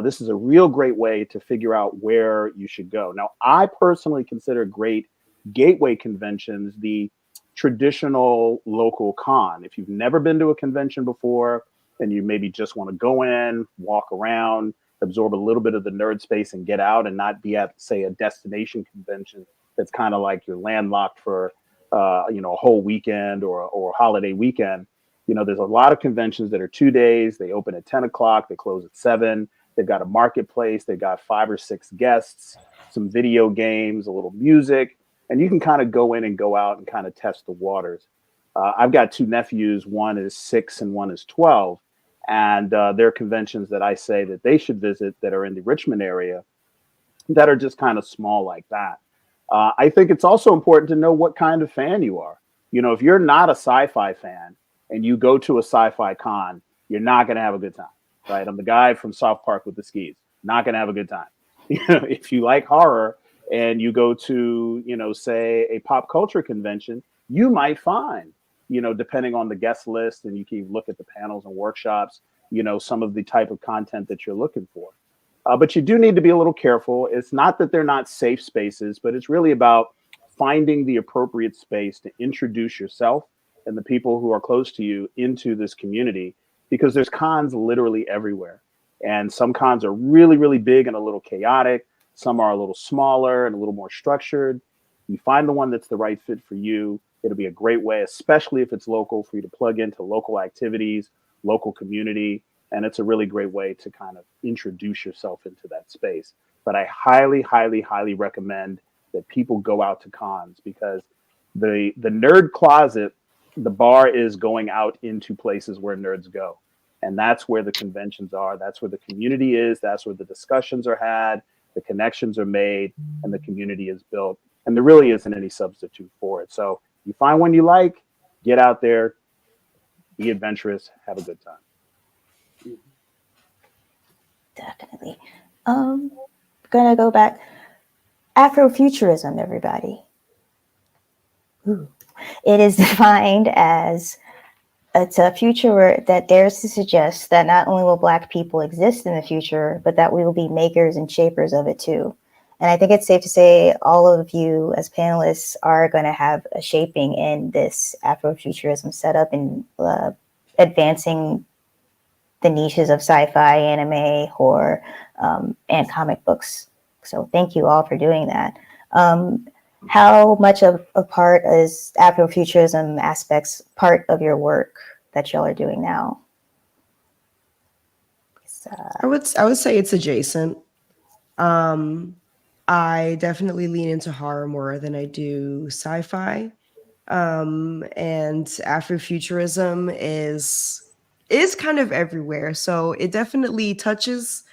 This is a real great way to figure out where you should go. Now, I personally consider great gateway conventions the traditional local con. If you've never been to a convention before and you maybe just want to go in, walk around, absorb a little bit of the nerd space and get out and not be at, say, a destination convention that's kind of like you're landlocked for a whole weekend or a holiday weekend. There's a lot of conventions that are 2 days. They open at 10 o'clock. They close at 7. They've got a marketplace. They've got 5 or 6 guests, some video games, a little music, and you can kind of go in and go out and kind of test the waters. I've got 2 nephews. One is 6 and one is 12. And there are conventions that I say that they should visit that are in the Richmond area that are just kind of small like that. I think it's also important to know what kind of fan you are. If you're not a sci-fi fan and you go to a sci-fi con, you're not going to have a good time, right? I'm the guy from South Park with the skis. Not going to have a good time. If you like horror and you go to, say a pop culture convention, you might find, depending on the guest list, and you can look at the panels and workshops, some of the type of content that you're looking for. But you do need to be a little careful. It's not that they're not safe spaces, but it's really about finding the appropriate space to introduce yourself and the people who are close to you into this community, because there's cons literally everywhere. And some cons are really, really big and a little chaotic. Some are a little smaller and a little more structured. You find the one that's the right fit for you. It'll be a great way, especially if it's local, for you to plug into local activities, local community. And it's a really great way to kind of introduce yourself into that space. But I highly, highly, highly recommend that people go out to cons, because the nerd closet, the bar is going out into places where nerds go. And that's where the conventions are. That's where the community is. That's where the discussions are had, the connections are made, and the community is built. And there really isn't any substitute for it. So you find one you like, get out there, be adventurous, have a good time. Definitely. Gonna go back. Afrofuturism, everybody. Ooh. It is defined as it's a future that dares to suggest that not only will Black people exist in the future, but that we will be makers and shapers of it too. And I think it's safe to say all of you as panelists are going to have a shaping in this Afrofuturism setup and advancing the niches of sci-fi, anime, horror, and comic books. So thank you all for doing that. How much of a part is Afrofuturism aspects part of your work that y'all are doing now? I would say it's adjacent. I definitely lean into horror more than I do sci-fi. And Afrofuturism is kind of everywhere. So it definitely touches,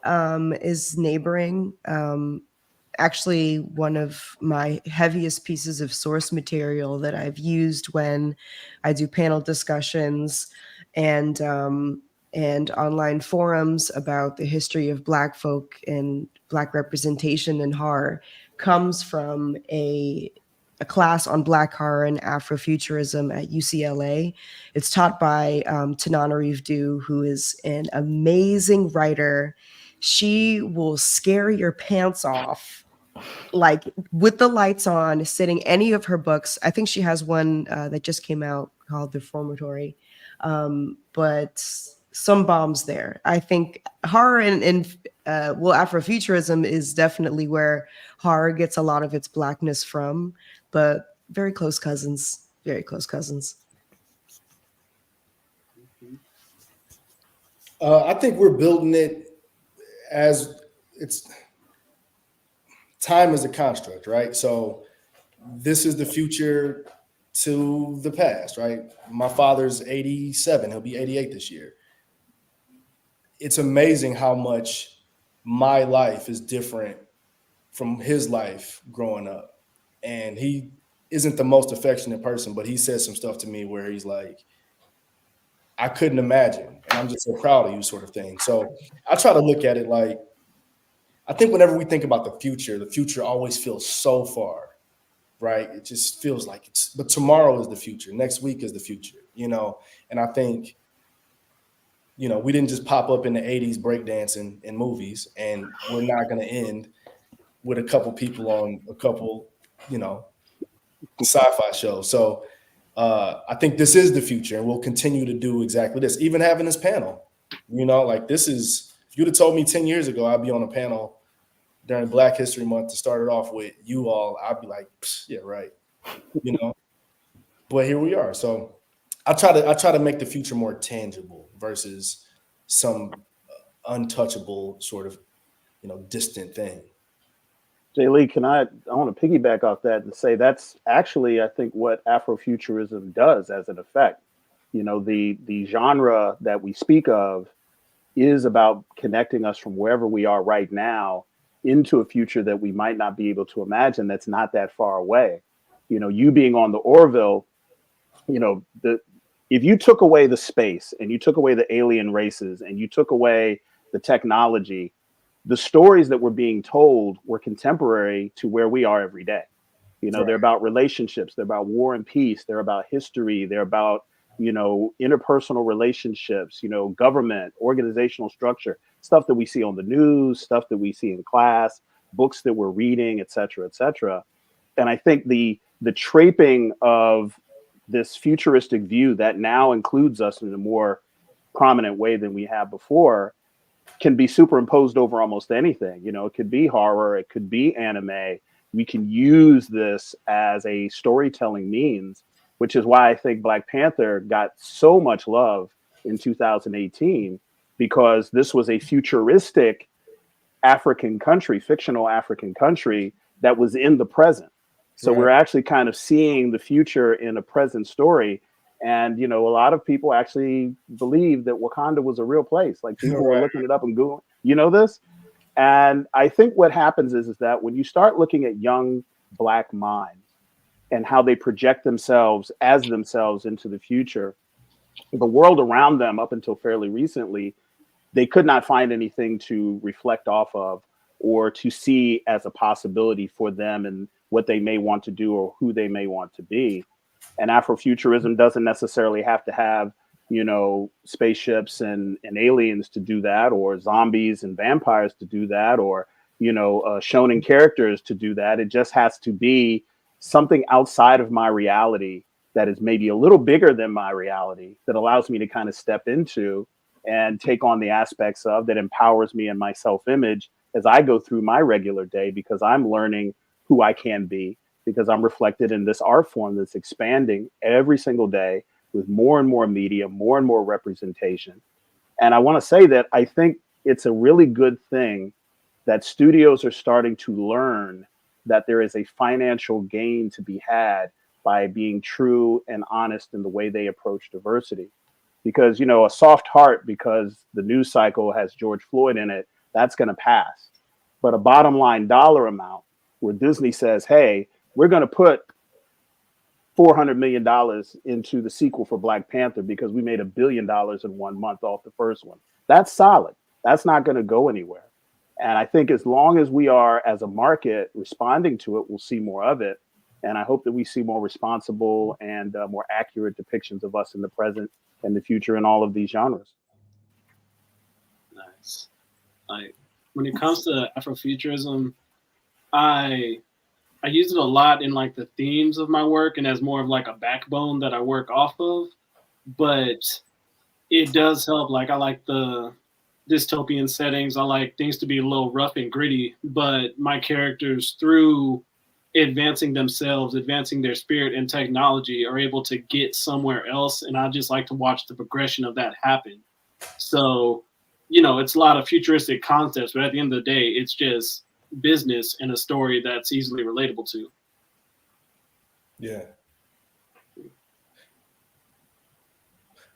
is neighboring. Actually, one of my heaviest pieces of source material that I've used when I do panel discussions and online forums about the history of Black folk and Black representation in horror comes from a class on Black horror and Afrofuturism at UCLA. It's taught by Tananarive Due, who is an amazing writer. She will scare your pants off, like with the lights on, sitting any of her books. I think she has one that just came out called The Reformatory. But some bombs there. I think horror and Afrofuturism is definitely where horror gets a lot of its Blackness from, but very close cousins. Very close cousins. I think we're building it as time is a construct, right? So this is the future to the past, right? My father's 87. He'll be 88 this year. It's amazing how much my life is different from his life growing up. And he isn't the most affectionate person, but he said some stuff to me where he's like, I couldn't imagine. And I'm just so proud of you, sort of thing. So I try to look at it like, I think whenever we think about the future always feels so far, right? It just feels like but tomorrow is the future. Next week is the future, And I think, we didn't just pop up in the 80s breakdancing in movies, and we're not going to end with a couple people on a couple, sci-fi shows. So I think this is the future, and we'll continue to do exactly this. Even having this panel, this is, if you'd have told me 10 years ago I'd be on a panel during Black History Month to start it off with you all, I'd be like, yeah, right. But here we are. So I try to make the future more tangible versus some untouchable sort of, distant thing. Jay Lee, I want to piggyback off that and say that's actually, I think, what Afrofuturism does as an effect. The genre that we speak of is about connecting us from wherever we are right now into a future that we might not be able to imagine that's not that far away. You being on the Orville, if you took away the space and you took away the alien races and you took away the technology, the stories that were being told were contemporary to where we are every day. They're about relationships, they're about war and peace, they're about history, they're about, interpersonal relationships, government, organizational structure, stuff that we see on the news, stuff that we see in class, books that we're reading, et cetera, et cetera. And I think the draping of this futuristic view that now includes us in a more prominent way than we have before can be superimposed over almost anything. It could be horror, it could be anime. We can use this as a storytelling means, which is why I think Black Panther got so much love in 2018, because this was a futuristic African country, fictional African country that was in the present. So we're actually kind of seeing the future in a present story. And, a lot of people actually believe that Wakanda was a real place. Like people were looking it up and Googling, this. And I think what happens is that when you start looking at young Black minds and how they project themselves as themselves into the future, the world around them up until fairly recently, they could not find anything to reflect off of or to see as a possibility for them and what they may want to do or who they may want to be. And Afrofuturism doesn't necessarily have to have, spaceships and aliens to do that, or zombies and vampires to do that, or, shonen characters to do that. It just has to be something outside of my reality that is maybe a little bigger than my reality, that allows me to kind of step into and take on the aspects of that empowers me in my self-image as I go through my regular day, because I'm learning who I can be, because I'm reflected in this art form that's expanding every single day with more and more media, more and more representation. And I want to say that I think it's a really good thing that studios are starting to learn that there is a financial gain to be had by being true and honest in the way they approach diversity. Because, a soft heart, because the news cycle has George Floyd in it, that's going to pass. But a bottom line dollar amount where Disney says, hey, we're going to put $400 million into the sequel for Black Panther because we made $1 billion in 1 month off the first one. That's solid. That's not going to go anywhere. And I think as long as we are, as a market, responding to it, we'll see more of it. And I hope that we see more responsible and more accurate depictions of us in the present and the future in all of these genres. Nice. Like, when it comes to Afrofuturism, I use it a lot in like the themes of my work and as more of like a backbone that I work off of. But it does help. Like, I like the dystopian settings. I like things to be a little rough and gritty, but my characters, through advancing themselves, advancing their spirit and technology, are able to get somewhere else. And I just like to watch the progression of that happen. So, it's a lot of futuristic concepts, but at the end of the day, it's just business and a story that's easily relatable to. Yeah.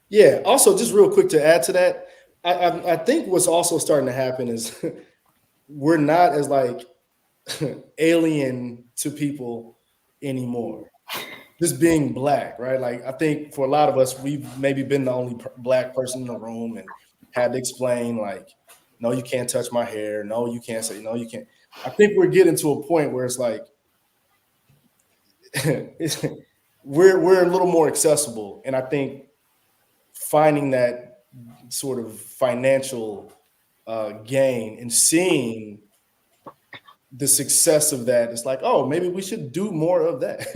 Yeah. Also, just real quick to add to that, I think what's also starting to happen is we're not as like alien to people anymore. Just being black, right? Like I think for a lot of us, we've maybe been the only black person in the room and had to explain like, no, you can't touch my hair. No, you can't say, no, you can't. I think we're getting to a point where it's like we're a little more accessible. And I think finding that sort of financial gain and seeing the success of that, it's like, oh, maybe we should do more of that.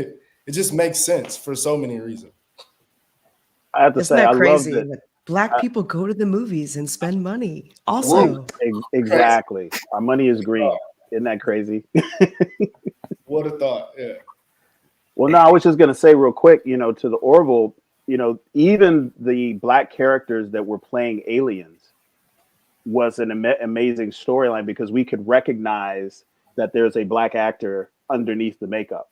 It just makes sense for so many reasons. I have to Isn't say, that I love crazy? that. That Black people go to the movies and spend money. Also, Exactly. Our money is green. Isn't that crazy? What a thought. Yeah. Well, no, I was just going to say real quick, you know, to the Orville, you know, even the Black characters that were playing aliens was an amazing storyline because we could recognize that there's a Black actor underneath the makeup,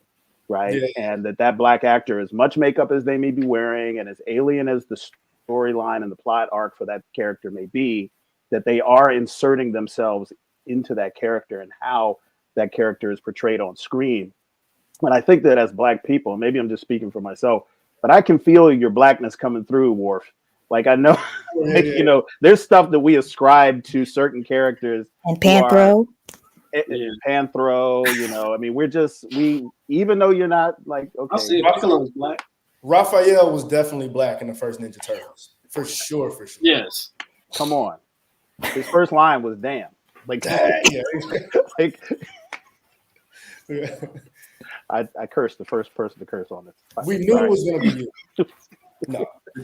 right? Yeah. And that Black actor, as much makeup as they may be wearing and as alien as the storyline and the plot arc for that character may be, that they are inserting themselves into that character and how that character is portrayed on screen. And I think that as Black people, maybe I'm just speaking for myself, but I can feel your Blackness coming through, Worf. Like I know, like, you know, there's stuff that we ascribe to certain characters. And Panthro. Panthro, you know, I mean, even though you're not like, okay. I'll say Piccolo's Black. Raphael was definitely Black in the first Ninja Turtles. For sure, for sure. Yes. Come on. His first line was damn. Like, yeah. Like I cursed the first person to curse on this. We knew it was going to be you.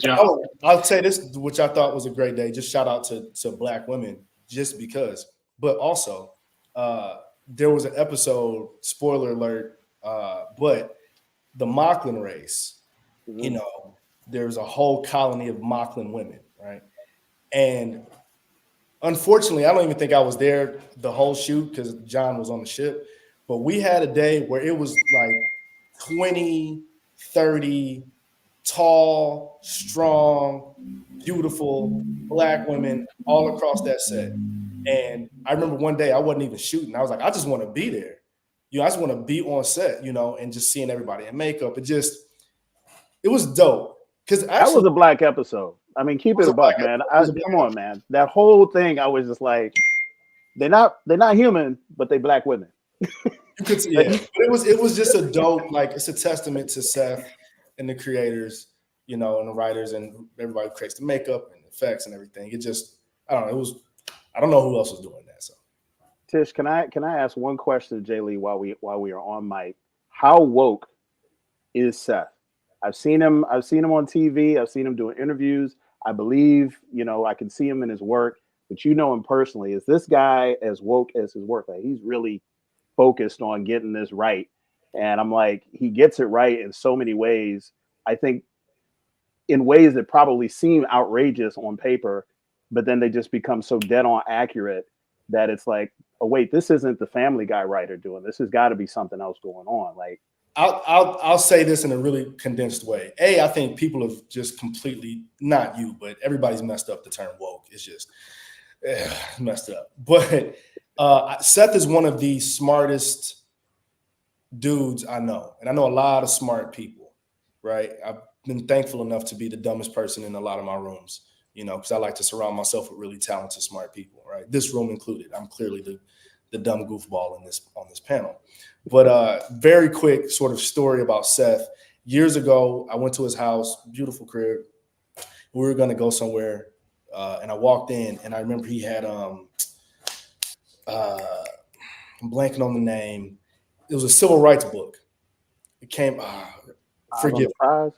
No. I'll say this, which I thought was a great day. Just shout out to Black women, just because. But also, there was an episode, spoiler alert, but the Mocklin race, you know, there's a whole colony of Mocklin women, right? And unfortunately, I don't even think I was there the whole shoot because John was on the ship. But we had a day where it was like 20, 30 tall, strong, beautiful Black women all across that set. And I remember one day I wasn't even shooting. I was like, I just want to be there. You know, I just want to be on set, you know, and just seeing everybody in makeup. It was dope. Because that was a Black episode. I mean, keep it a buck, man. Come on, man. That whole thing, I was just like, they're not human, but they Black women. You could see, yeah. But it was just a dope, like it's a testament to Seth and the creators, you know, and the writers and everybody who creates the makeup and effects and everything. It just, I don't know, I don't know who else was doing that. So Tish, can I ask one question to Jay Lee while we are on mic? How woke is Seth? I've seen him on TV, I've seen him doing interviews. I believe, you know, I can see him in his work, but you know him personally. Is this guy as woke as his work? Like, he's really focused on getting this right. And I'm like, he gets it right in so many ways. I think in ways that probably seem outrageous on paper, but then they just become so dead on accurate that it's like, oh wait, this isn't the Family Guy writer doing this. Has got to be something else going on. Like, I'll say this in a really condensed way. I think people have just completely, not you, but everybody's messed up the term woke. It's just messed up. But Seth is one of the smartest dudes I know. And I know a lot of smart people, right? I've been thankful enough to be the dumbest person in a lot of my rooms, you know, because I like to surround myself with really talented, smart people, right? This room included. I'm clearly the dumb goofball on this panel. But very quick sort of story about Seth. Years ago, I went to his house, beautiful crib. We were going to go somewhere, and I walked in, and I remember he had I'm blanking on the name. It was a civil rights book. It came. Forgive me.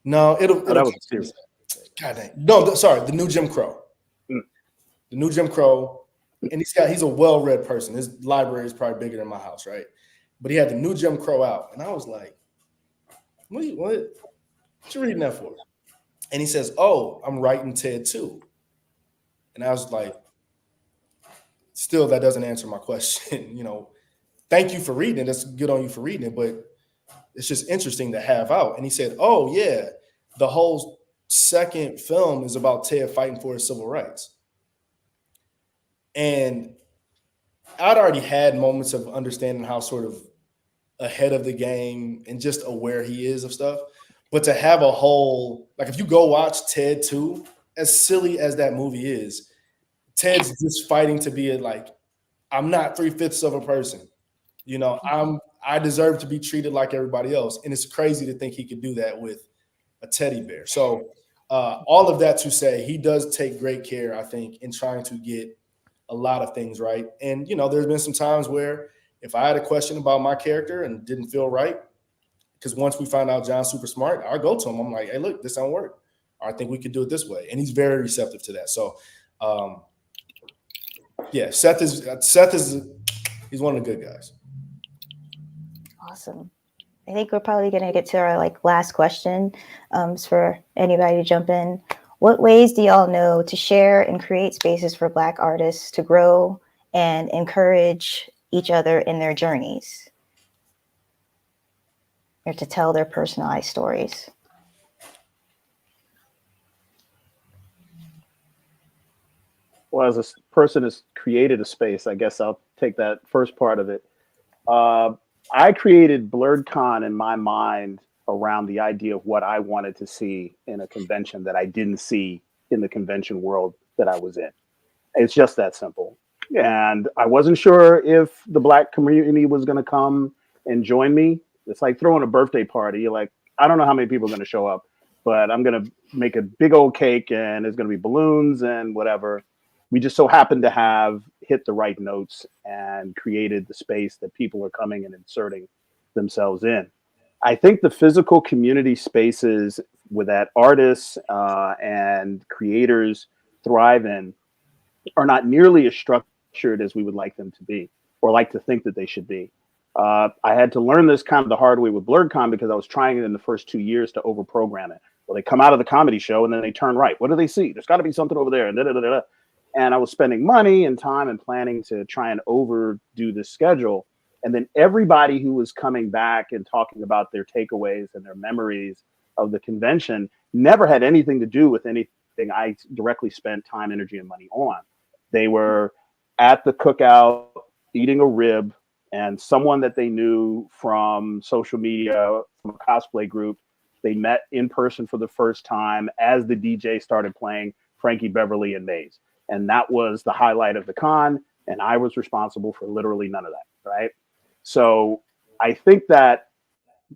No, it'll that was serious. God dang. No, sorry, the new Jim Crow. The new Jim Crow, and he's a well-read person. His library is probably bigger than my house, right? But he had the new Jim Crow out, and I was like, what you reading that for? And he says, oh, I'm writing Ted 2. And I was like, still, that doesn't answer my question. Thank you for reading it. That's good on you for reading it, but it's just interesting to have out. And he said, oh, yeah, the whole second film is about Ted fighting for his civil rights. And I'd already had moments of understanding how sort of ahead of the game and just aware he is of stuff. But to have a whole, like if you go watch Ted 2, as silly as that movie is, Ted's just fighting to be I'm not 3/5 of a person. I deserve to be treated like everybody else. And it's crazy to think he could do that with a teddy bear. So all of that to say, he does take great care, I think, in trying to get a lot of things right. And, there's been some times where if I had a question about my character and didn't feel right, because once we find out John's super smart, I'll go to him. I'm like, hey, look, this don't work. Or I think we could do it this way. And he's very receptive to that. So, yeah, Seth is he's one of the good guys. Awesome. I think we're probably going to get to our last question for anybody to jump in. What ways do y'all know to share and create spaces for Black artists to grow and encourage each other in their journeys or to tell their personalized stories? Well, as a person has created a space, I guess I'll take that first part of it. I created BlurredCon in my mind around the idea of what I wanted to see in a convention that I didn't see in the convention world that I was in. It's just that simple. And I wasn't sure if the Black community was going to come and join me. It's like throwing a birthday party. You're like, I don't know how many people are going to show up, but I'm going to make a big old cake and there's going to be balloons and whatever. We just so happened to have hit the right notes and created the space that people are coming and inserting themselves in. I think the physical community spaces with that artists and creators thrive in are not nearly as structured as we would like them to be or like to think that they should be. I had to learn this kind of the hard way with BlurredCon because I was trying it in the first 2 years to overprogram it. Well, they come out of the comedy show and then they turn right. What do they see? There's got to be something over there. And I was spending money and time and planning to try and overdo this schedule. And then everybody who was coming back and talking about their takeaways and their memories of the convention never had anything to do with anything I directly spent time, energy, and money on. They were at the cookout eating a rib, and someone that they knew from social media, from a cosplay group, they met in person for the first time as the DJ started playing Frankie Beverly and Maze. And that was the highlight of the con. And I was responsible for literally none of that, right? So I think that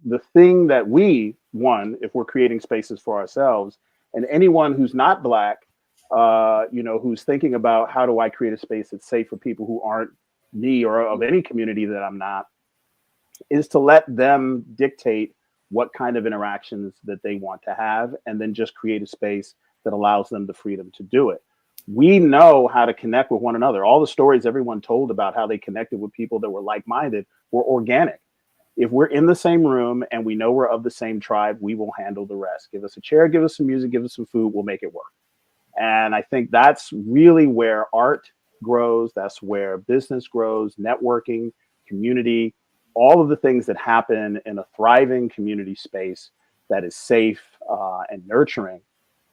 the thing that if we're creating spaces for ourselves, and anyone who's not Black, who's thinking about how do I create a space that's safe for people who aren't me or of any community that I'm not, is to let them dictate what kind of interactions that they want to have, and then just create a space that allows them the freedom to do it. We know how to connect with one another. All the stories everyone told about how they connected with people that were like-minded were organic. If we're in the same room and we know we're of the same tribe, we will handle the rest. Give us a chair, give us some music, give us some food, we'll make it work. And I think that's really where art grows. That's where business grows, networking, community, all of the things that happen in a thriving community space that is safe and nurturing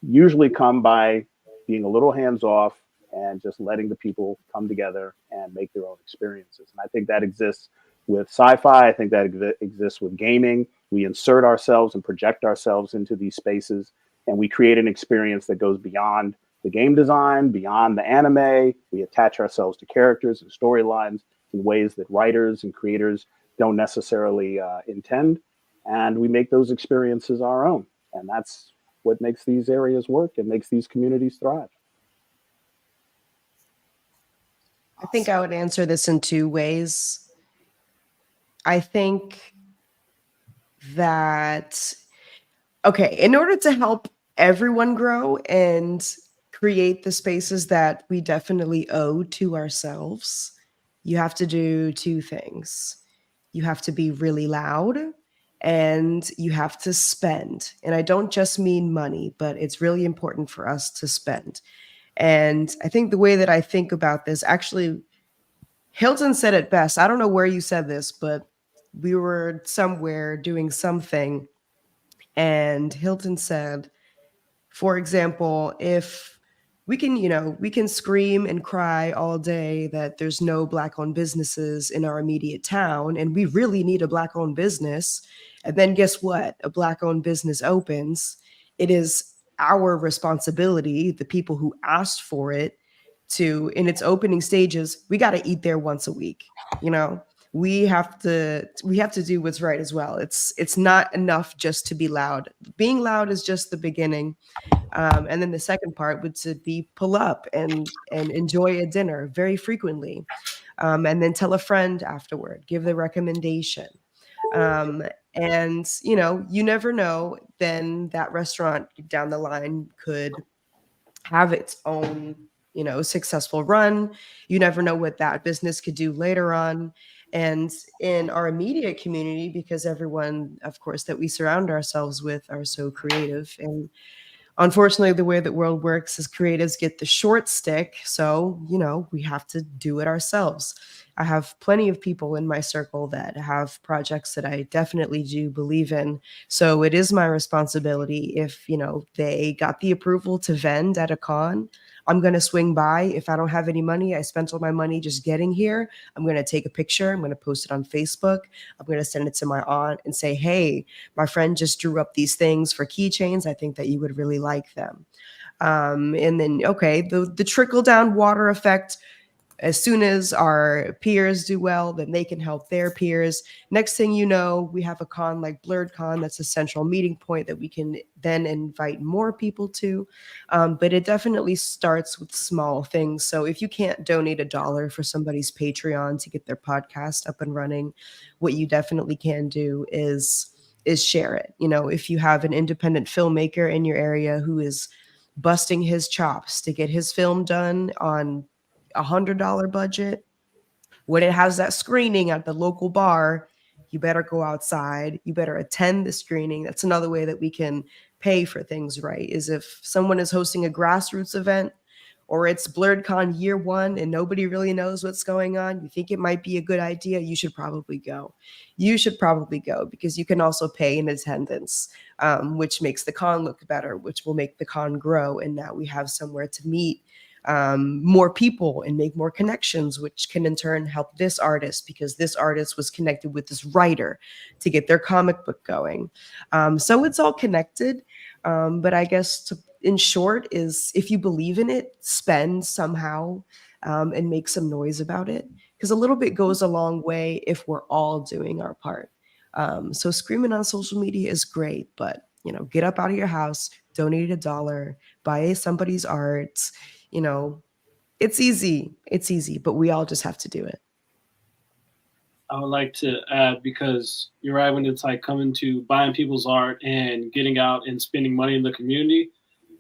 usually come by being a little hands off and just letting the people come together and make their own experiences. And I think that exists with sci-fi. I think that exists with gaming. We insert ourselves and project ourselves into these spaces, and we create an experience that goes beyond the game design, beyond the anime. We attach ourselves to characters and storylines in ways that writers and creators don't necessarily intend. And we make those experiences our own. And that's what makes these areas work and makes these communities thrive. I think I would answer this in two ways. I think that, in order to help everyone grow and create the spaces that we definitely owe to ourselves, you have to do two things. You have to be really loud and you have to spend. And I don't just mean money, but it's really important for us to spend. And I think the way that I think about this, actually, Hilton said it best. I don't know where you said this, but we were somewhere doing something, and Hilton said, for example, if we can, we can scream and cry all day that there's no Black-owned businesses in our immediate town, and we really need a Black-owned business. And then guess what? A Black-owned business opens. It is our responsibility, the people who asked for it, to, in its opening stages, we got to eat there once a week. We have to do what's right as well. It's not enough just to be loud. Being loud is just the beginning. And then the second part would to be pull up and enjoy a dinner very frequently, and then tell a friend afterward, give the recommendation. And you never know, then that restaurant down the line could have its own successful run. You never know what that business could do later on. And in our immediate community, because everyone, of course, that we surround ourselves with are so creative, and unfortunately, the way that world works is creatives get the short stick. So, we have to do it ourselves. I have plenty of people in my circle that have projects that I definitely do believe in. So it is my responsibility. If, they got the approval to vend at a con, I'm going to swing by. If I don't have any money, I spent all my money just getting here. I'm going to take a picture. I'm going to post it on Facebook. I'm going to send it to my aunt and say, hey, my friend just drew up these things for keychains. I think that you would really like them. And then, okay, the trickle down water effect. As soon as our peers do well, then they can help their peers. Next thing you know, we have a con like BlurredCon that's a central meeting point that we can then invite more people to. But it definitely starts with small things. So if you can't donate $1 for somebody's Patreon to get their podcast up and running, what you definitely can do is share it. If you have an independent filmmaker in your area who is busting his chops to get his film done on $100 budget, when it has that screening at the local bar, you better go outside. You better attend the screening. That's another way that we can pay for things right, is if someone is hosting a grassroots event, or it's BlurredCon year 1 and nobody really knows what's going on, you think it might be a good idea, you should probably go. You should probably go, because you can also pay in attendance, which makes the con look better, which will make the con grow. And now we have somewhere to meet more people and make more connections, which can in turn help this artist, because this artist was connected with this writer to get their comic book going. So it's all connected. But I guess in short is, if you believe in it, spend somehow, and make some noise about it, because a little bit goes a long way if we're all doing our part. So screaming on social media is great, but get up out of your house, donate $1, buy somebody's art. It's easy, but we all just have to do it. I would like to add, because you're right, when it's like coming to buying people's art and getting out and spending money in the community,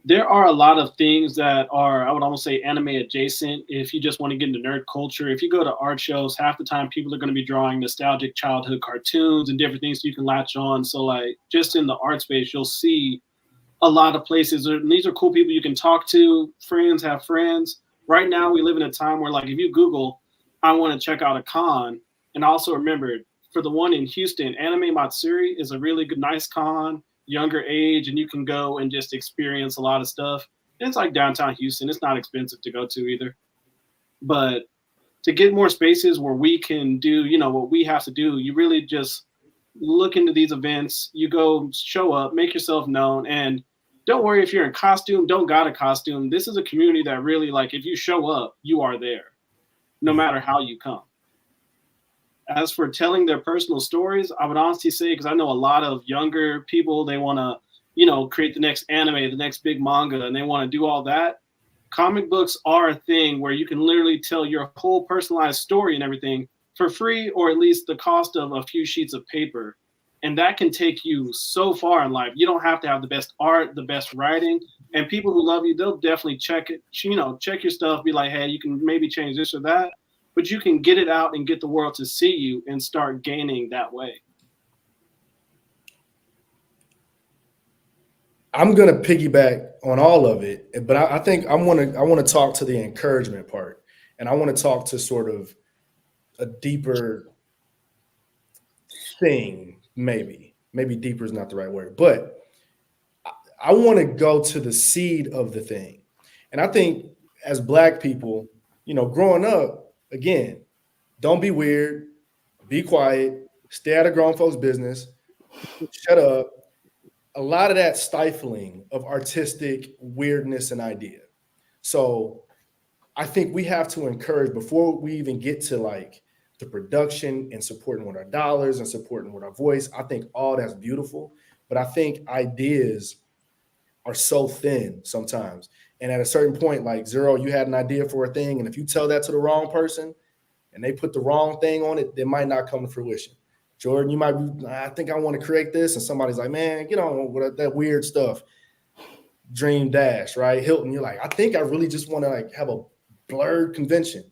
there are a lot of things that are, I would almost say, anime adjacent. If you just want to get into nerd culture, if you go to art shows, half the time people are going to be drawing nostalgic childhood cartoons and different things you can latch on. So like just in the art space, you'll see a lot of places. And these are cool people you can talk to. Friends have friends. Right now, we live in a time where, like, if you Google, I want to check out a con, and also remember, for the one in Houston, Anime Matsuri is a really good, nice con, younger age, and you can go and just experience a lot of stuff. And it's like downtown Houston. It's not expensive to go to either. But to get more spaces where we can do, what we have to do, you really just look into these events. You go show up, make yourself known, and don't worry if you're in costume, don't got a costume. This is a community that really, like, if you show up, you are there, no matter how you come. As for telling their personal stories, I would honestly say, because I know a lot of younger people, they want to, create the next anime, the next big manga, and they want to do all that. Comic books are a thing where you can literally tell your whole personalized story and everything for free, or at least the cost of a few sheets of paper. And that can take you so far in life. You don't have to have the best art, the best writing. And people who love you, they'll definitely check it, check your stuff, be like, hey, you can maybe change this or that. But you can get it out and get the world to see you and start gaining that way. I'm gonna piggyback on all of it, but I think I want to talk to the encouragement part, and I want to talk to sort of a deeper thing, maybe deeper is not the right word, but I want to go to the seed of the thing. And I think as Black people, growing up, again, don't be weird, be quiet, stay out of grown folks' business, shut up. A lot of that stifling of artistic weirdness and idea. So I think we have to encourage, before we even get to like the production and supporting with our dollars and supporting with our voice, I think all that's beautiful. But I think ideas are so thin sometimes. And at a certain point, like Zero, you had an idea for a thing, and if you tell that to the wrong person and they put the wrong thing on it, it might not come to fruition. Jordan, you might be, I think I want to create this, and somebody's like, man, get on with that weird stuff. Dream Dash, right? Hilton, you're like, I think I really just want to like have a blurred convention.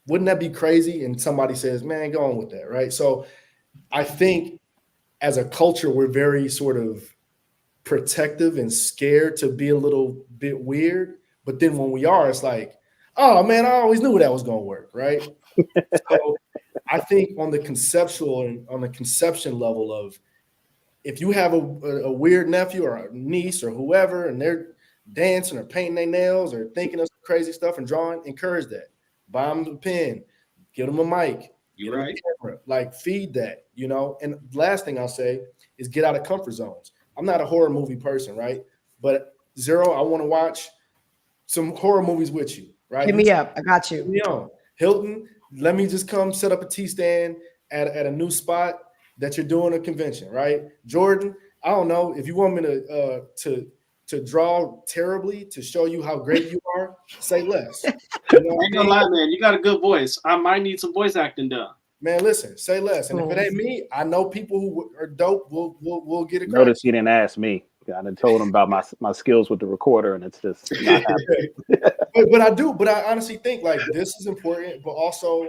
Wouldn't that be crazy? And somebody says, man, go on with that, right? So I think as a culture, we're very sort of protective and scared to be a little bit weird. But then when we are, it's like, oh man, I always knew that was going to work, right? So I think on the conceptual and on the conception level of, if you have a weird nephew or a niece or whoever, and they're dancing or painting their nails or thinking of some crazy stuff and drawing, encourage that. Buy them a pen, give them a mic, get them a camera, like feed that, And the last thing I'll say is get out of comfort zones. I'm not a horror movie person, right? But Zero, I want to watch some horror movies with you, right? Hit me up. I got you. Hit me on. Hilton, let me just come set up a tea stand at a new spot that you're doing a convention, right? Jordan, I don't know if you want me to draw terribly to show you how great you are, say less. I ain't gonna lie, man. You got a good voice. I might need some voice acting done. Man, listen, say less. And if it ain't me, I know people who are dope. We'll get it. Notice you didn't ask me. I done told him about my skills with the recorder, and it's just not happening. But I honestly think like this is important, but also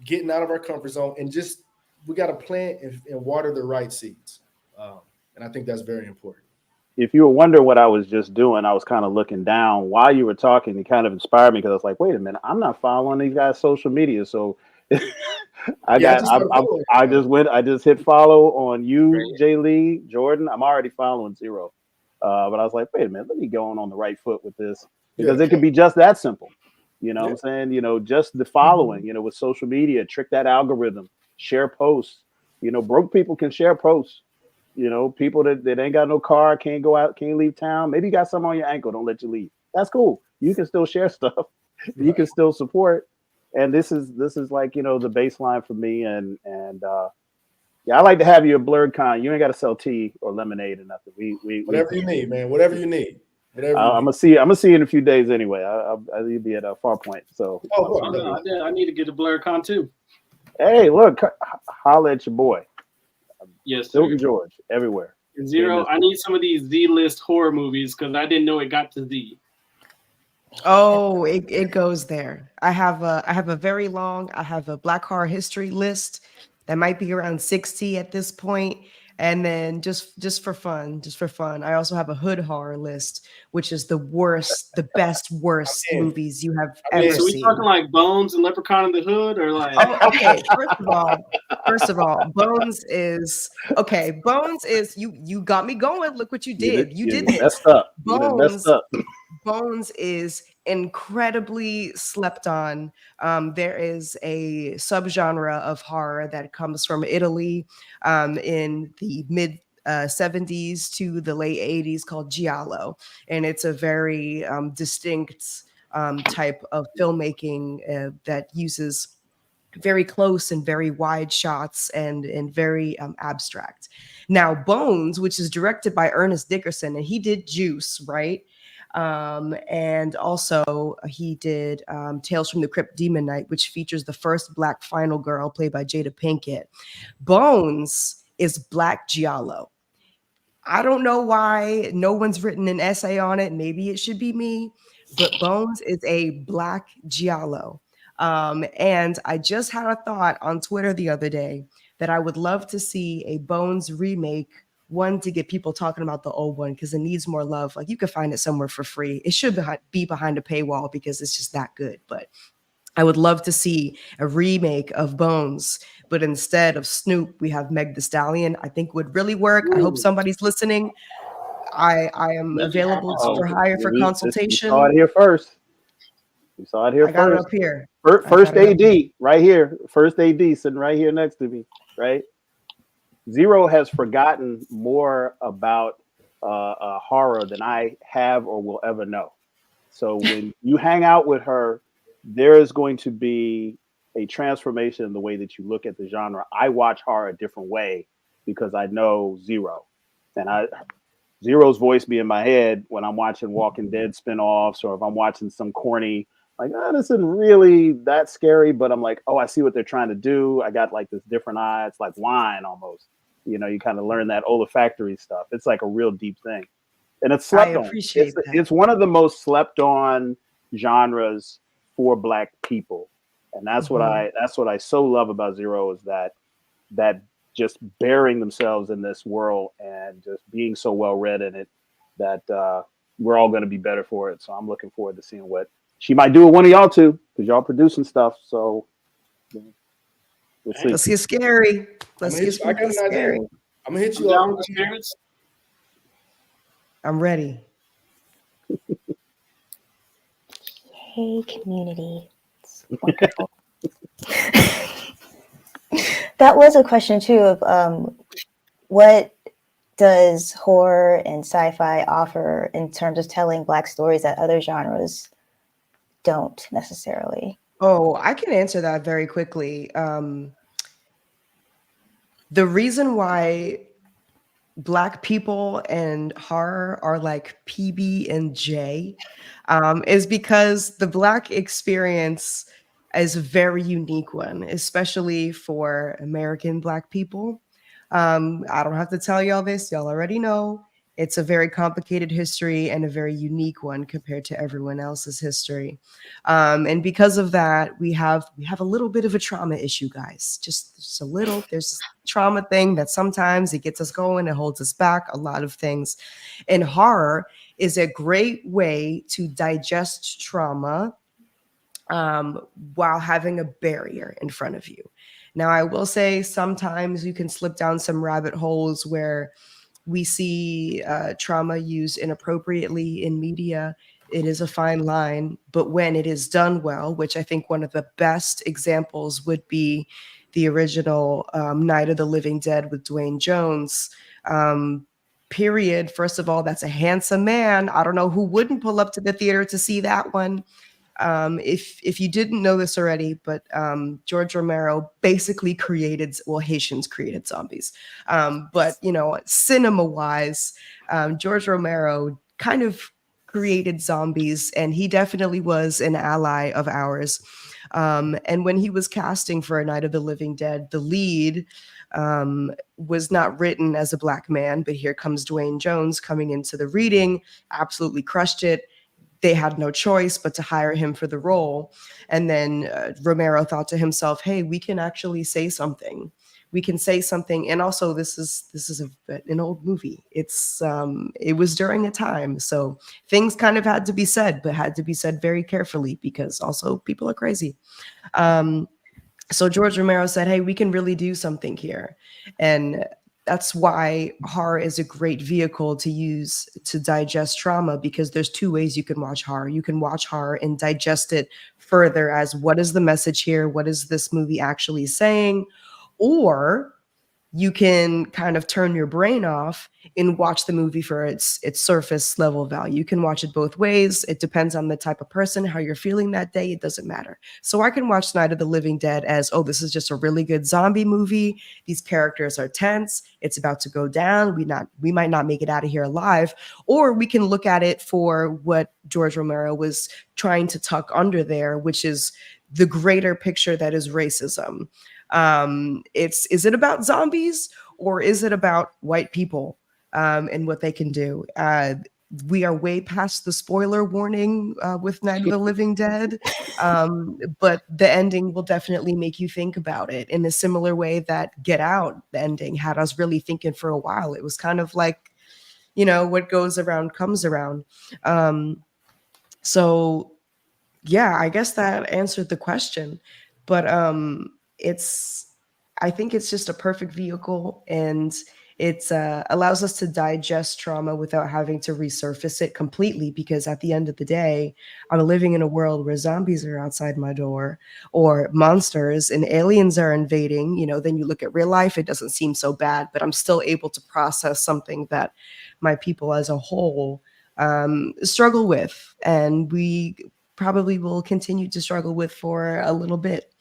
getting out of our comfort zone and just we got to plant and water the right seeds. And I think that's very important. If you were wondering what I was just doing, I was kind of looking down while you were talking. It kind of inspired me because I was like, wait a minute, I'm not following these guys' social media. So I just hit follow on you, Jay Lee, Jordan. I'm already following Zero. But I was like, wait a minute, let me go on the right foot with this because it could be just that simple. You know what I'm saying? Just the following, with social media, trick that algorithm, share posts. Broke people can share posts. People that ain't got no car, can't go out, can't leave town. Maybe you got something on your ankle, don't let you leave. That's cool. You can still share stuff. You can still support. And this is like, the baseline for me. And I like to have you a blurred con. You ain't got to sell tea or lemonade or nothing. Whatever you need, man. Whatever you need. I'm gonna see you in a few days anyway. I'll be at a Far Point. So I need to get a blurred con too. Hey, look, holla at your boy. Yes, Hilton George, everywhere. Zero, I need some of these Z-list horror movies because I didn't know it got to Z. Oh, it goes there. I have a very long, I have a Black horror history list that might be around 60 at this point. And then just for fun, I also have a hood horror list, which is the best worst movies you have ever seen. So we talking like Bones and Leprechaun in the Hood, or like? Oh, okay. First of all, Bones is you got me going. Look what you did. You did this. Messed up. Messed up. Bones is incredibly slept on. There is a subgenre of horror that comes from Italy in the mid 70s to the late 80s called giallo, and it's a very distinct type of filmmaking that uses very close and very wide shots and very abstract. Now, Bones, which is directed by Ernest Dickerson, and he did Juice, right? And also he did Tales from the Crypt Demon Knight, which features the first Black final girl played by Jada Pinkett. Bones is Black giallo. I don't know why no one's written an essay on it. Maybe it should be me, but Bones is a Black giallo. And I just had a thought on Twitter the other day that I would love to see a Bones remake, one to get people talking about the old one because it needs more love. Like you can find it somewhere for free. It should be behind a paywall because it's just that good. But I would love to see a remake of Bones, but instead of Snoop, we have Meg Thee Stallion. I think would really work. I hope somebody's listening. I am available for hire for You saw consultation. it here first. You saw it here I got it first. up here. First AD right here. First AD sitting right here next to me. Right. Zero has forgotten more about horror than I have or will ever know. So when you hang out with her, there is going to be a transformation in the way that you look at the genre. I watch horror a different way because I know Zero, and Zero's voice be in my head when I'm watching Walking Dead spinoffs, or if I'm watching some corny, like, oh, this isn't really that scary, but I'm like, oh, I see what they're trying to do. I got like this different eye. It's like wine almost. You know, you kind of learn that olfactory stuff. It's like a real deep thing. And it's I slept on. appreciate that. It's one of the most slept on genres for Black people. And that's what I so love about Zero is that just burying themselves in this world and just being so well read in it that we're all going to be better for it. So I'm looking forward to seeing what she might do with one of y'all too, because y'all producing stuff. So let's see. Let's get scary. Let's get I got an scary. idea. I'm gonna hit you down up. with the spirits. I'm ready. Hey, community. It's wonderful. That was a question too of what does horror and sci-fi offer in terms of telling Black stories that other genres don't necessarily? Oh, I can answer that very quickly. The reason why Black people and horror are like PB and J is because the Black experience is a very unique one, especially for American Black people. I don't have to tell y'all this, y'all already know. It's a very complicated history and a very unique one compared to everyone else's history. And because of that, we have a little bit of a trauma issue, guys. Just a little. There's this trauma thing that sometimes it gets us going, it holds us back, a lot of things. And horror is a great way to digest trauma while having a barrier in front of you. Now, I will say sometimes you can slip down some rabbit holes where we see trauma used inappropriately in media. It is a fine line, but when it is done well, which I think one of the best examples would be the original Night of the Living Dead with Dwayne Jones. Period. First of all, that's a handsome man. I don't know who wouldn't pull up to the theater to see that one. If you didn't know this already, but George Romero basically created, well, Haitians created zombies. But, you know, cinema-wise, George Romero kind of created zombies, and he definitely was an ally of ours. And when he was casting for A Night of the Living Dead, the lead was not written as a Black man, but here comes Dwayne Jones coming into the reading, absolutely crushed it. They had no choice but to hire him for the role. And then Romero thought to himself, hey, we can actually say something. We can say something. And also this is an old movie. It was during a time. So things kind of had to be said, but had to be said very carefully because also people are crazy. So George Romero said, hey, we can really do something here. And that's why horror is a great vehicle to use to digest trauma, because there's two ways you can watch horror. You can watch horror and digest it further as what is the message here? What is this movie actually saying? Or you can kind of turn your brain off and watch the movie for its surface level value. You can watch it both ways. It depends on the type of person, how you're feeling that day. It doesn't matter. So I can watch Night of the Living Dead as, oh, this is just a really good zombie movie. These characters are tense. It's about to go down. We might not make it out of here alive. Or we can look at it for what George Romero was trying to tuck under there, which is the greater picture that is racism. Is it about zombies or is it about white people and what they can do? We are way past the spoiler warning with Night of the Living Dead, but the ending will definitely make you think about it in a similar way that Get Out, the ending, had us really thinking for a while. It was kind of like, you know, what goes around comes around. So Yeah, I guess that answered the question. But I think it's just a perfect vehicle, and it allows us to digest trauma without having to resurface it completely, because at the end of the day, I'm living in a world where zombies are outside my door, or monsters and aliens are invading. Then you look at real life, it doesn't seem so bad, but I'm still able to process something that my people as a whole struggle with, and we probably will continue to struggle with for a little bit.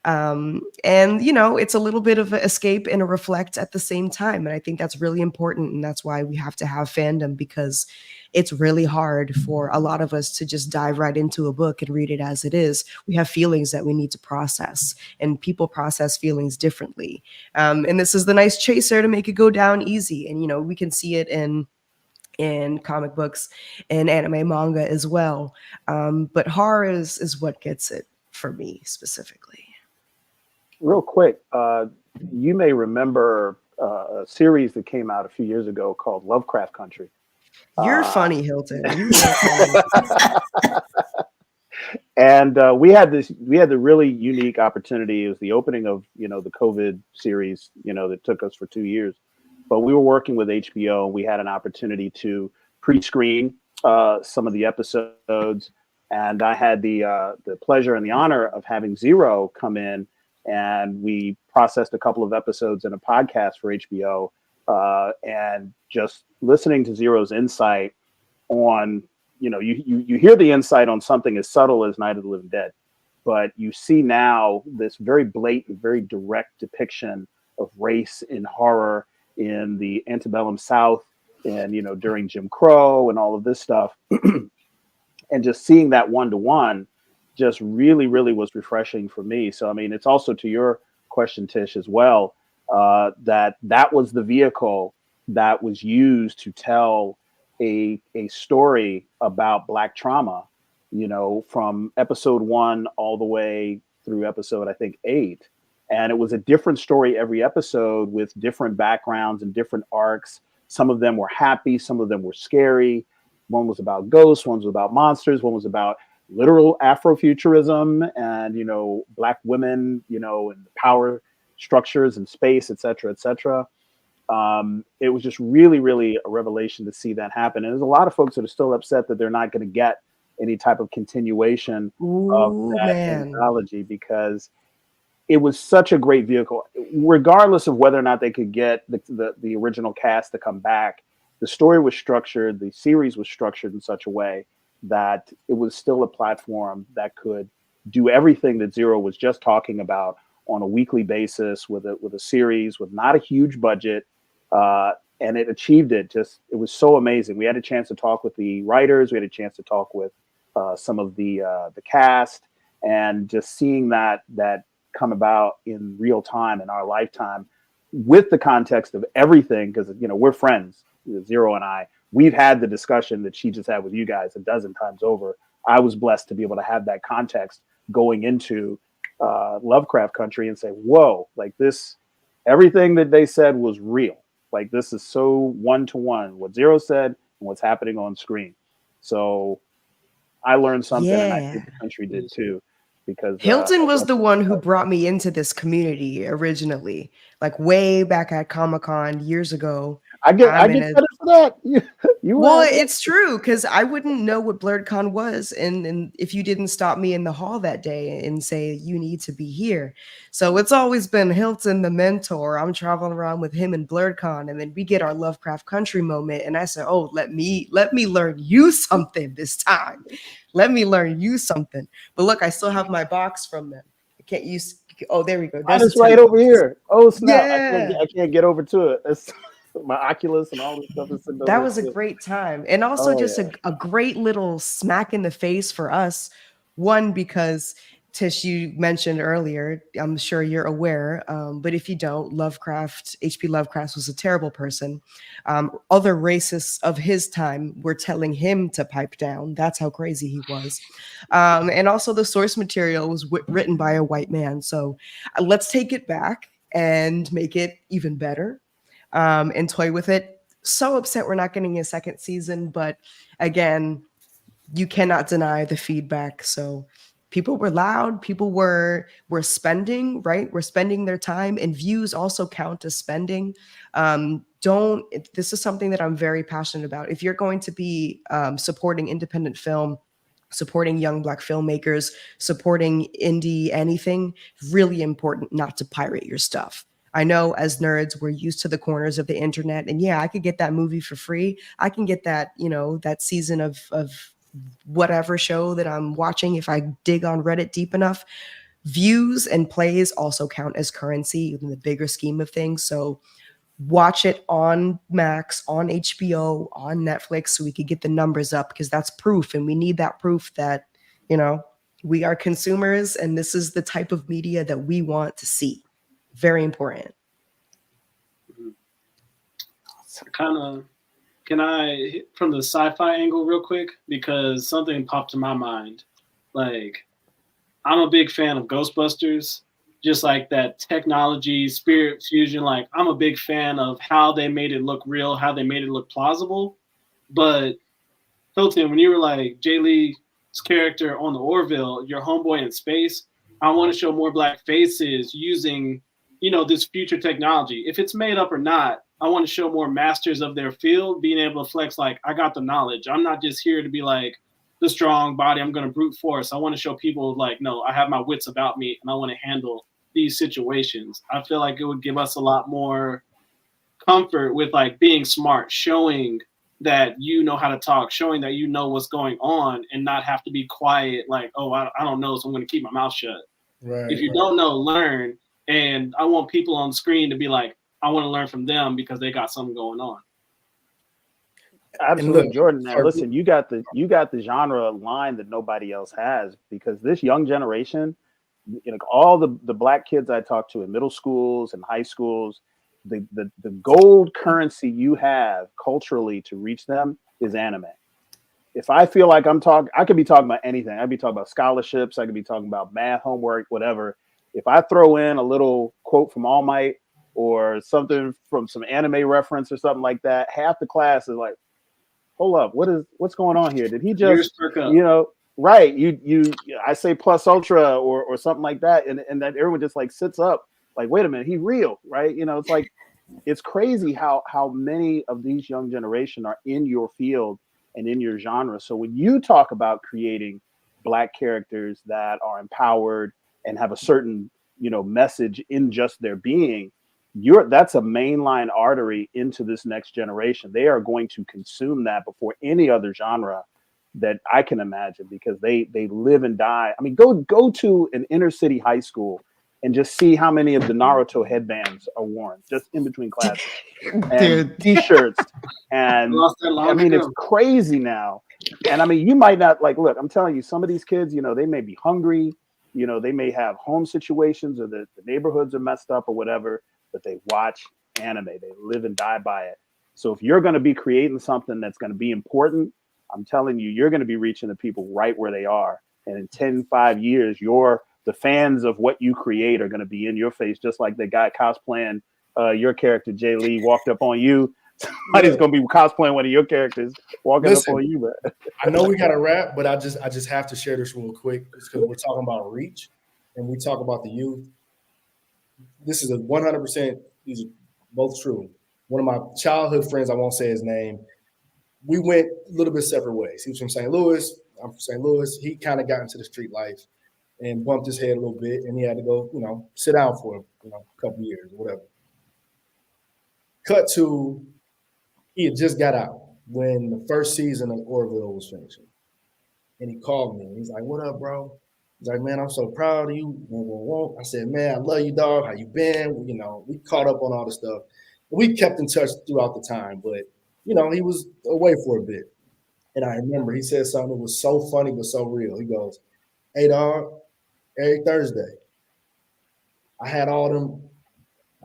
And it's a little bit of an escape and a reflect at the same time, and I think that's really important, and that's why we have to have fandom, because it's really hard for a lot of us to just dive right into a book and read it as it is. We have feelings that we need to process, and people process feelings differently, and this is the nice chaser to make it go down easy. And we can see it in comic books and anime, manga as well. But horror is what gets it for me specifically. Real quick, you may remember a series that came out a few years ago called Lovecraft Country. You're funny, Hilton. You are funny. And we had the really unique opportunity. It was the opening of the COVID series that took us for 2 years, but we were working with HBO. We had an opportunity to pre-screen some of the episodes, and I had the pleasure and the honor of having Zero come in, and we processed a couple of episodes in a podcast for HBO, and just listening to Zero's insight on, you hear the insight on something as subtle as Night of the Living Dead, but you see now this very blatant, very direct depiction of race in horror in the antebellum South, and during Jim Crow and all of this stuff. And just seeing that one-to-one just really, really was refreshing for me. So, I mean, it's also to your question, Tish, as well, that was the vehicle that was used to tell a story about Black trauma, from episode 1 all the way through episode, I think, 8. And it was a different story every episode with different backgrounds and different arcs. Some of them were happy, some of them were scary. One was about ghosts, one was about monsters, one was about literal Afrofuturism and, Black women, and power structures and space, et cetera, et cetera. It was just really, really a revelation to see that happen. And there's a lot of folks that are still upset that they're not going to get any type of continuation of that anthology, because it was such a great vehicle, regardless of whether or not they could get the original cast to come back. The story was structured, the series was structured in such a way that it was still a platform that could do everything that Zero was just talking about on a weekly basis with a series with not a huge budget. And it achieved it. It was so amazing. We had a chance to talk with the writers. We had a chance to talk with some of the cast, and just seeing that come about in real time in our lifetime, with the context of everything, because we're friends, Zero and I. We've had the discussion that she just had with you guys a dozen times over. I was blessed to be able to have that context going into Lovecraft Country and say, whoa, like this, everything that they said was real. Like, this is so one-to-one, what Zero said and what's happening on screen. So I learned something, and I think the country did too. Because Hilton was the one who brought me into this community originally, like way back at Comic-Con years ago. I get credit for that. It's true, because I wouldn't know what BlurredCon was, and if you didn't stop me in the hall that day and say you need to be here. So it's always been Hilton the mentor. I'm traveling around with him in BlurredCon, and then we get our Lovecraft Country moment, and I said, oh, let me learn you something this time. Let me learn you something. But look, I still have my box from them. I can't use. Oh, there we go. That's right over here. Oh snap! Yeah. I can't get over to it. It's my Oculus and all this stuff. That was a great time, and also a great little smack in the face for us. One, because Tish, you mentioned earlier, I'm sure you're aware, but if you don't, H.P. Lovecraft was a terrible person. Other racists of his time were telling him to pipe down. That's how crazy he was. And also the source material was written by a white man. So let's take it back and make it even better, and toy with it. So upset we're not getting a second season, but again, you cannot deny the feedback. So people were loud, people were spending, right? We're spending their time, and views also count as spending. This is something that I'm very passionate about. If you're going to be supporting independent film, supporting young Black filmmakers, supporting indie anything, really important not to pirate your stuff. I know as nerds, we're used to the corners of the internet, and yeah, I could get that movie for free. I can get that, that season of whatever show that I'm watching if I dig on Reddit deep enough. Views and plays also count as currency in the bigger scheme of things. So watch it on Max, on HBO, on Netflix, so we could get the numbers up, because that's proof. And we need that proof that, we are consumers and this is the type of media that we want to see. Very important. Can I hit from the sci-fi angle real quick? Because something popped in my mind. Like, I'm a big fan of Ghostbusters, just like that technology, spirit fusion. Like, I'm a big fan of how they made it look real, how they made it look plausible. But Hilton, when you were like Jay Lee's character on the Orville, your homeboy in space, I want to show more Black faces using, this future technology. If it's made up or not, I want to show more masters of their field being able to flex like, I got the knowledge. I'm not just here to be like the strong body. I'm going to brute force. I want to show people like, no, I have my wits about me and I want to handle these situations. I feel like it would give us a lot more comfort with like being smart, showing that you know how to talk, showing that you know what's going on and not have to be quiet. Like, oh, I don't know, so I'm going to keep my mouth shut. Right. If you don't know, learn. And I want people on screen to be like, I want to learn from them because they got something going on. Absolutely, Jordan. Now, listen, you got the genre line that nobody else has, because this young generation, all the Black kids I talk to in middle schools and high schools, the gold currency you have culturally to reach them is anime. If I feel like I could be talking about anything. I'd be talking about scholarships. I could be talking about math, homework, whatever. If I throw in a little quote from All Might or something from some anime reference or something like that, half the class is like, hold up, what's going on here? Did he just, right? I say plus ultra or something like that, and that everyone just like sits up, like, wait a minute, he's real, right? It's like, it's crazy how many of these young generation are in your field and in your genre. So when you talk about creating Black characters that are empowered and have a certain, message in just their being, that's a mainline artery into this next generation. They are going to consume that before any other genre that I can imagine, because they live and die. I mean, go to an inner city high school and just see how many of the Naruto headbands are worn just in between classes and t-shirts. And I mean, it's crazy now. And I mean, you might not look, I'm telling you, some of these kids, they may be hungry, they may have home situations, or the neighborhoods are messed up or whatever, but they watch anime. They live and die by it. So if you're going to be creating something that's going to be important, I'm telling you, you're going to be reaching the people right where they are. And in 5 years, the fans of what you create are going to be in your face, just like the guy cosplaying your character, Jay Lee, walked up on you. Somebody's going to be cosplaying one of your characters, walking up on you. But I know we got to wrap, but I just have to share this real quick, because we're talking about reach and we talk about the youth. This is 100%. These are both true. One of my childhood friends, I won't say his name, we went a little bit separate ways. He was from St. Louis. I'm from St. Louis. He kind of got into the street life and bumped his head a little bit, and he had to go, sit down for a couple years or whatever. Cut to, he had just got out when the first season of Orville was finishing. And he called me, and he's like, what up, bro? He's like, man, I'm so proud of you. I said, man, I love you, dog. How you been? We caught up on all the stuff. We kept in touch throughout the time, but, he was away for a bit. And I remember he said something that was so funny but so real. He goes, hey, dog, every Thursday, I had all them,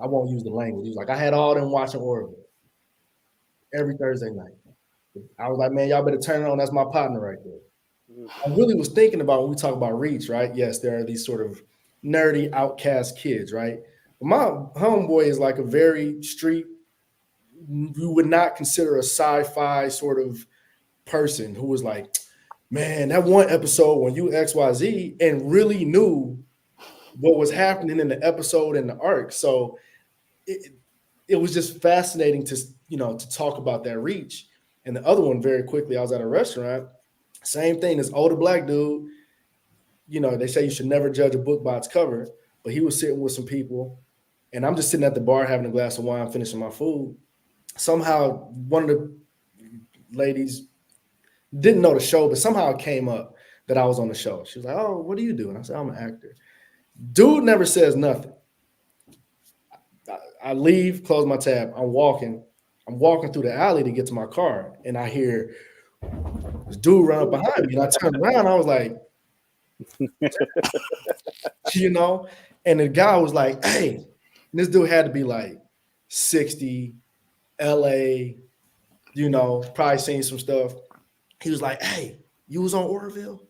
I won't use the language. He was like, I had all them watching Orville every Thursday night. I was like, man, y'all better turn it on. That's my partner right there. I really was thinking about, when we talk about reach, right? Yes, there are these sort of nerdy outcast kids, right? But my homeboy is like a very street, you would not consider a sci-fi sort of person who was like, man, that one episode when you XYZ, and really knew what was happening in the episode and the arc. So it was just fascinating to, to talk about that reach. And the other one, very quickly, I was at a restaurant, same thing, this older black dude, they say you should never judge a book by its cover, but he was sitting with some people, and I'm just sitting at the bar having a glass of wine, finishing my food. Somehow one of the ladies didn't know the show, but somehow it came up that I was on the show. She was like, "Oh, what do you do?" And I said, "I'm an actor." Dude never says nothing. I leave, close my tab. I'm walking through the alley to get to my car, and I hear this dude run up behind me, and I turned around. I was like, and the guy was like, "Hey," and this dude had to be like 60, LA, probably seen some stuff. He was like, "Hey, you was on Orville?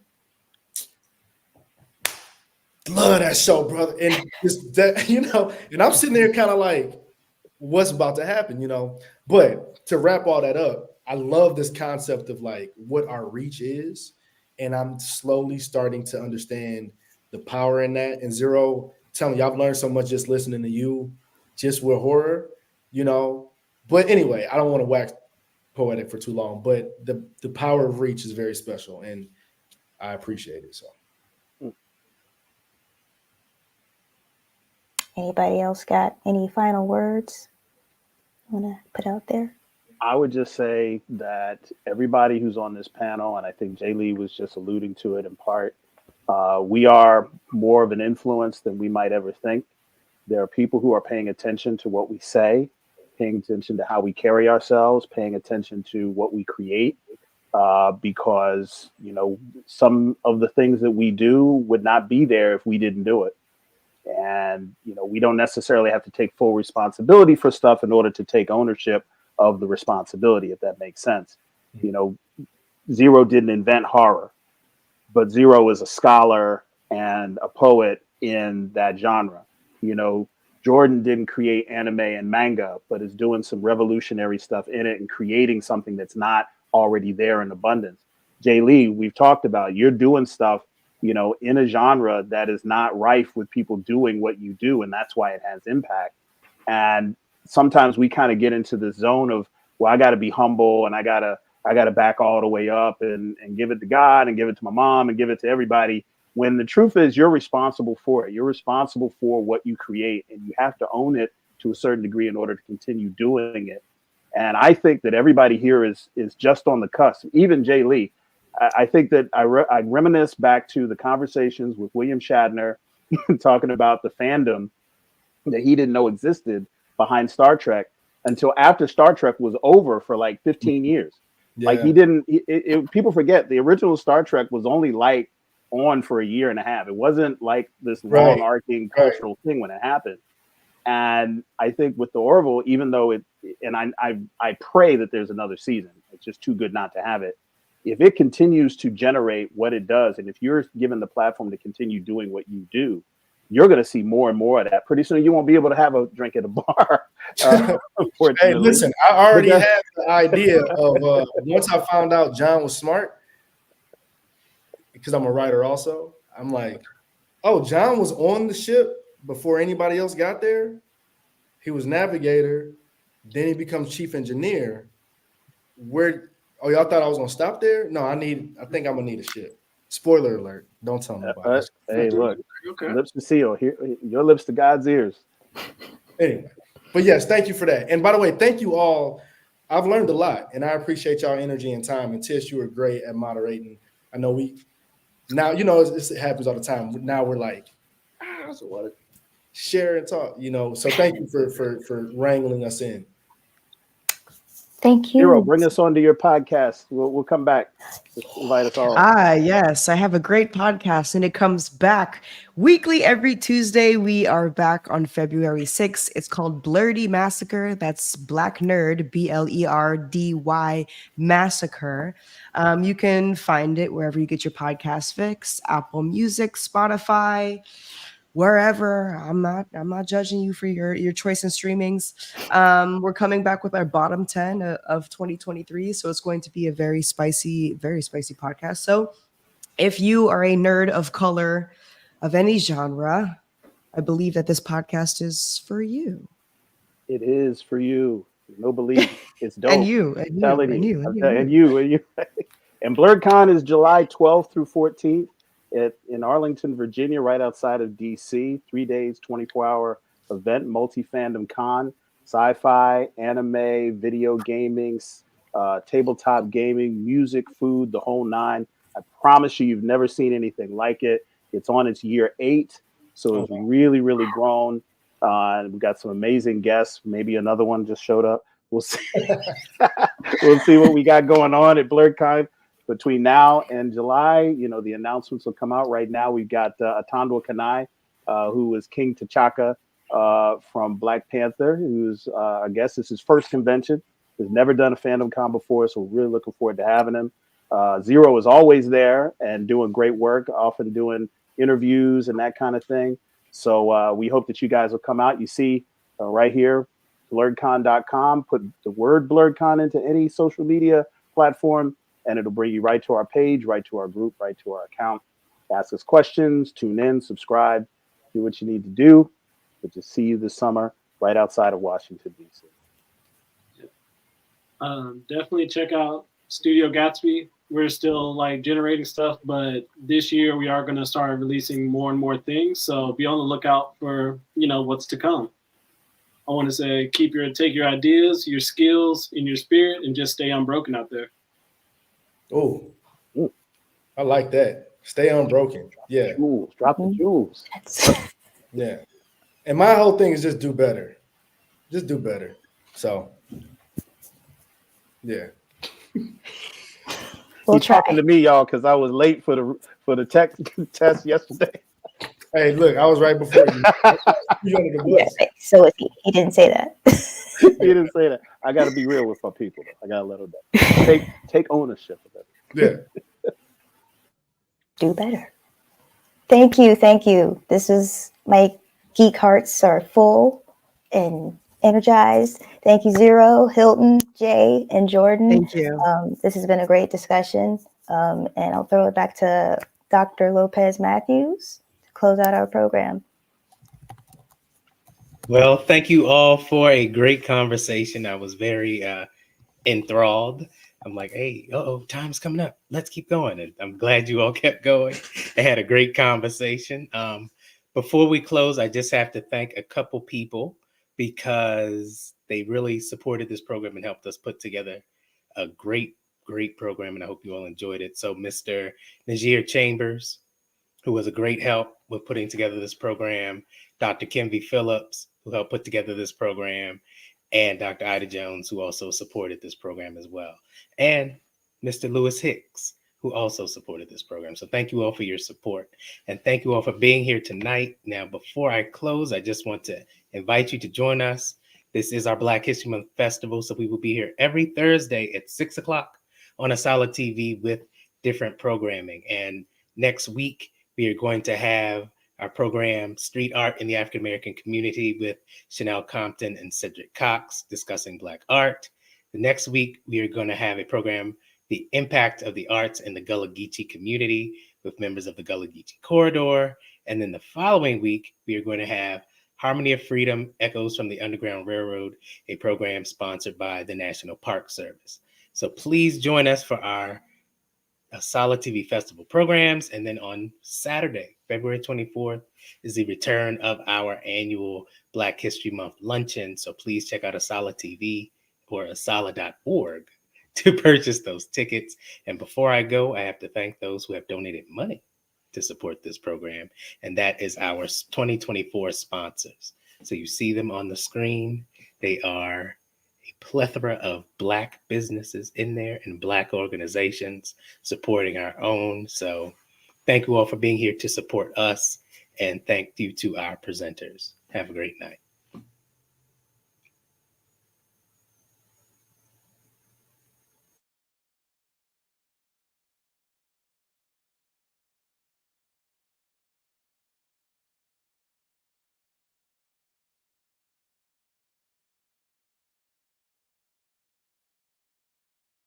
Love that show, brother." And and I'm sitting there kind of like, what's about to happen, But to wrap all that up, I love this concept of like what our reach is. And I'm slowly starting to understand the power in that. And Zero, tell me, I've learned so much just listening to you, just with horror, But anyway, I don't want to wax poetic for too long, but the power of reach is very special, and I appreciate it. So Anybody else got any final words you want to put out there? I would just say that everybody who's on this panel, and I think Jay Lee was just alluding to it in part, we are more of an influence than we might ever think. There are people who are paying attention to what we say, paying attention to how we carry ourselves, paying attention to what we create, because, some of the things that we do would not be there if we didn't do it. And, we don't necessarily have to take full responsibility for stuff in order to take ownership of the responsibility, if that makes sense. Zero didn't invent horror, but Zero is a scholar and a poet in that genre. Jordan didn't create anime and manga, but is doing some revolutionary stuff in it and creating something that's not already there in abundance. Jay Lee, we've talked about, you're doing stuff, in a genre that is not rife with people doing what you do. And that's why it has impact. And sometimes we kind of get into the zone of, well, I got to be humble and I got to back all the way up and give it to God and give it to my mom and give it to everybody. When the truth is, you're responsible for it. You're responsible for what you create, and you have to own it to a certain degree in order to continue doing it. And I think that everybody here is just on the cusp. Even Jay Lee, I think that I reminisce back to the conversations with William Shatner talking about the fandom that he didn't know existed behind Star Trek until after Star Trek was over for like 15 years. Yeah. Like he didn't. People forget the original Star Trek was only like on for a year and a half. It wasn't like this long arcing cultural thing when it happened. And I think with the Orville, even though I pray that there's another season. It's just too good not to have it. If it continues to generate what it does, and if you're given the platform to continue doing what you do, you're going to see more and more of that. Pretty soon, you won't be able to have a drink at a bar. Hey, listen, I already had the idea of once I found out John was smart, because I'm a writer also. I'm like, oh, John was on the ship before anybody else got there. He was navigator. Then he becomes chief engineer. Oh, y'all thought I was gonna stop there? No, I think I'm gonna need a ship. Spoiler alert! Don't tell nobody. Hey, look, lips to seal. Here, your lips to God's ears. Anyway, but yes, thank you for that. And by the way, thank you all. I've learned a lot, and I appreciate y'all energy and time. And Tish, you were great at moderating. I know it happens all the time. Now we're like, so what? Share and talk, So thank you for wrangling us in. Thank you. Hero, bring us onto your podcast. We'll come back. Just invite us all. Yes, I have a great podcast, and it comes back weekly every Tuesday. We are back on February 6th. It's called Blerdy Massacre. That's Black Nerd, BLERDY Massacre. You can find it wherever you get your podcast fix, Apple Music, Spotify, wherever. I'm not judging you for your choice in streamings. We're coming back with our bottom 10 of 2023, so it's going to be a very spicy podcast. So if you are a nerd of color of any genre, I believe that this podcast is for you. It is for you. No belief. It's dope. And you, I'm and you, telling and you. you, I'm and tell- you. And BlurredCon is July 12th through 14th in Arlington, Virginia, right outside of DC. 3 days, 24-hour event, multi-fandom con, sci-fi, anime, video gaming, tabletop gaming, music, food, the whole nine. I promise you've never seen anything like it. It's on its year 8, so it's really, really grown. We've got some amazing guests. Maybe another one just showed up. We'll see. We'll see what we got going on at BlurredCon between now and July. You know, the announcements will come out. Right now, we've got Atandwa Kanai, who is King T'Chaka from Black Panther, who's, I guess, this is his first convention. He's never done a fandom con before, so we're really looking forward to having him. Zero is always there and doing great work, often doing interviews and that kind of thing. So we hope that you guys will come out. You see right here, blurredcon.com. Put the word BlurredCon into any social media platform, and it'll bring you right to our page, right to our group, right to our account. Ask us questions, tune in, subscribe, do what you need to do. But to see you this summer right outside of Washington, D.C. Definitely check out Studio Gatsby. We're still like generating stuff, but this year we are going to start releasing more and more things. So be on the lookout for, what's to come. I want to say, take your ideas, your skills, and your spirit, and just stay unbroken out there. Oh, I like that. Stay unbroken. Yeah. Jewels. Drop the jewels. Yeah. And my whole thing is just do better. Just do better. So, yeah. We'll He's talking to me, y'all, because I was late for the test yesterday. Hey, look, I was right before you. You under the bus. Yeah, so is he. He didn't say that. He didn't say that. I got to be real with my people, though. I got to let them know. Take ownership of it. Yeah. Do better. Thank you. This was my geek hearts are full and energized. Thank you, Zero, Hilton, Jay, and Jordan. Thank you. This has been a great discussion. And I'll throw it back to Dr. Lopez Matthews to close out our program. Well, thank you all for a great conversation. I was very enthralled. I'm like, hey, time's coming up. Let's keep going. And I'm glad you all kept going. I had a great conversation. Before we close, I just have to thank a couple people because they really supported this program and helped us put together a great program. And I hope you all enjoyed it. So Mr. Najir Chambers, who was a great help with putting together this program, Dr. Kenvy Phillips, who helped put together this program, and Dr. Ida Jones, who also supported this program as well, and Mr. Lewis Hicks, who also supported this program. So thank you all for your support, and thank you all for being here tonight. Now, before I close, I just want to invite you to join us. This is our Black History Month Festival, so we will be here every Thursday at 6 o'clock on Asala TV with different programming. And next week, we are going to have our program, Street Art in the African American Community, with Chanel Compton and Cedric Cox discussing Black art. The next week, we are going to have a program, The Impact of the Arts in the Gullah Geechee Community, with members of the Gullah Geechee Corridor. And then the following week, we are going to have Harmony of Freedom, Echoes from the Underground Railroad, a program sponsored by the National Park Service. So please join us for our Asala TV Festival programs. And then on Saturday, February 24th, is the return of our annual Black History Month luncheon. So please check out Asala TV or asala.org to purchase those tickets. And before I go, I have to thank those who have donated money to support this program. And that is our 2024 sponsors. So you see them on the screen. They are a plethora of Black businesses in there and Black organizations supporting our own. So thank you all for being here to support us. And thank you to our presenters. Have a great night.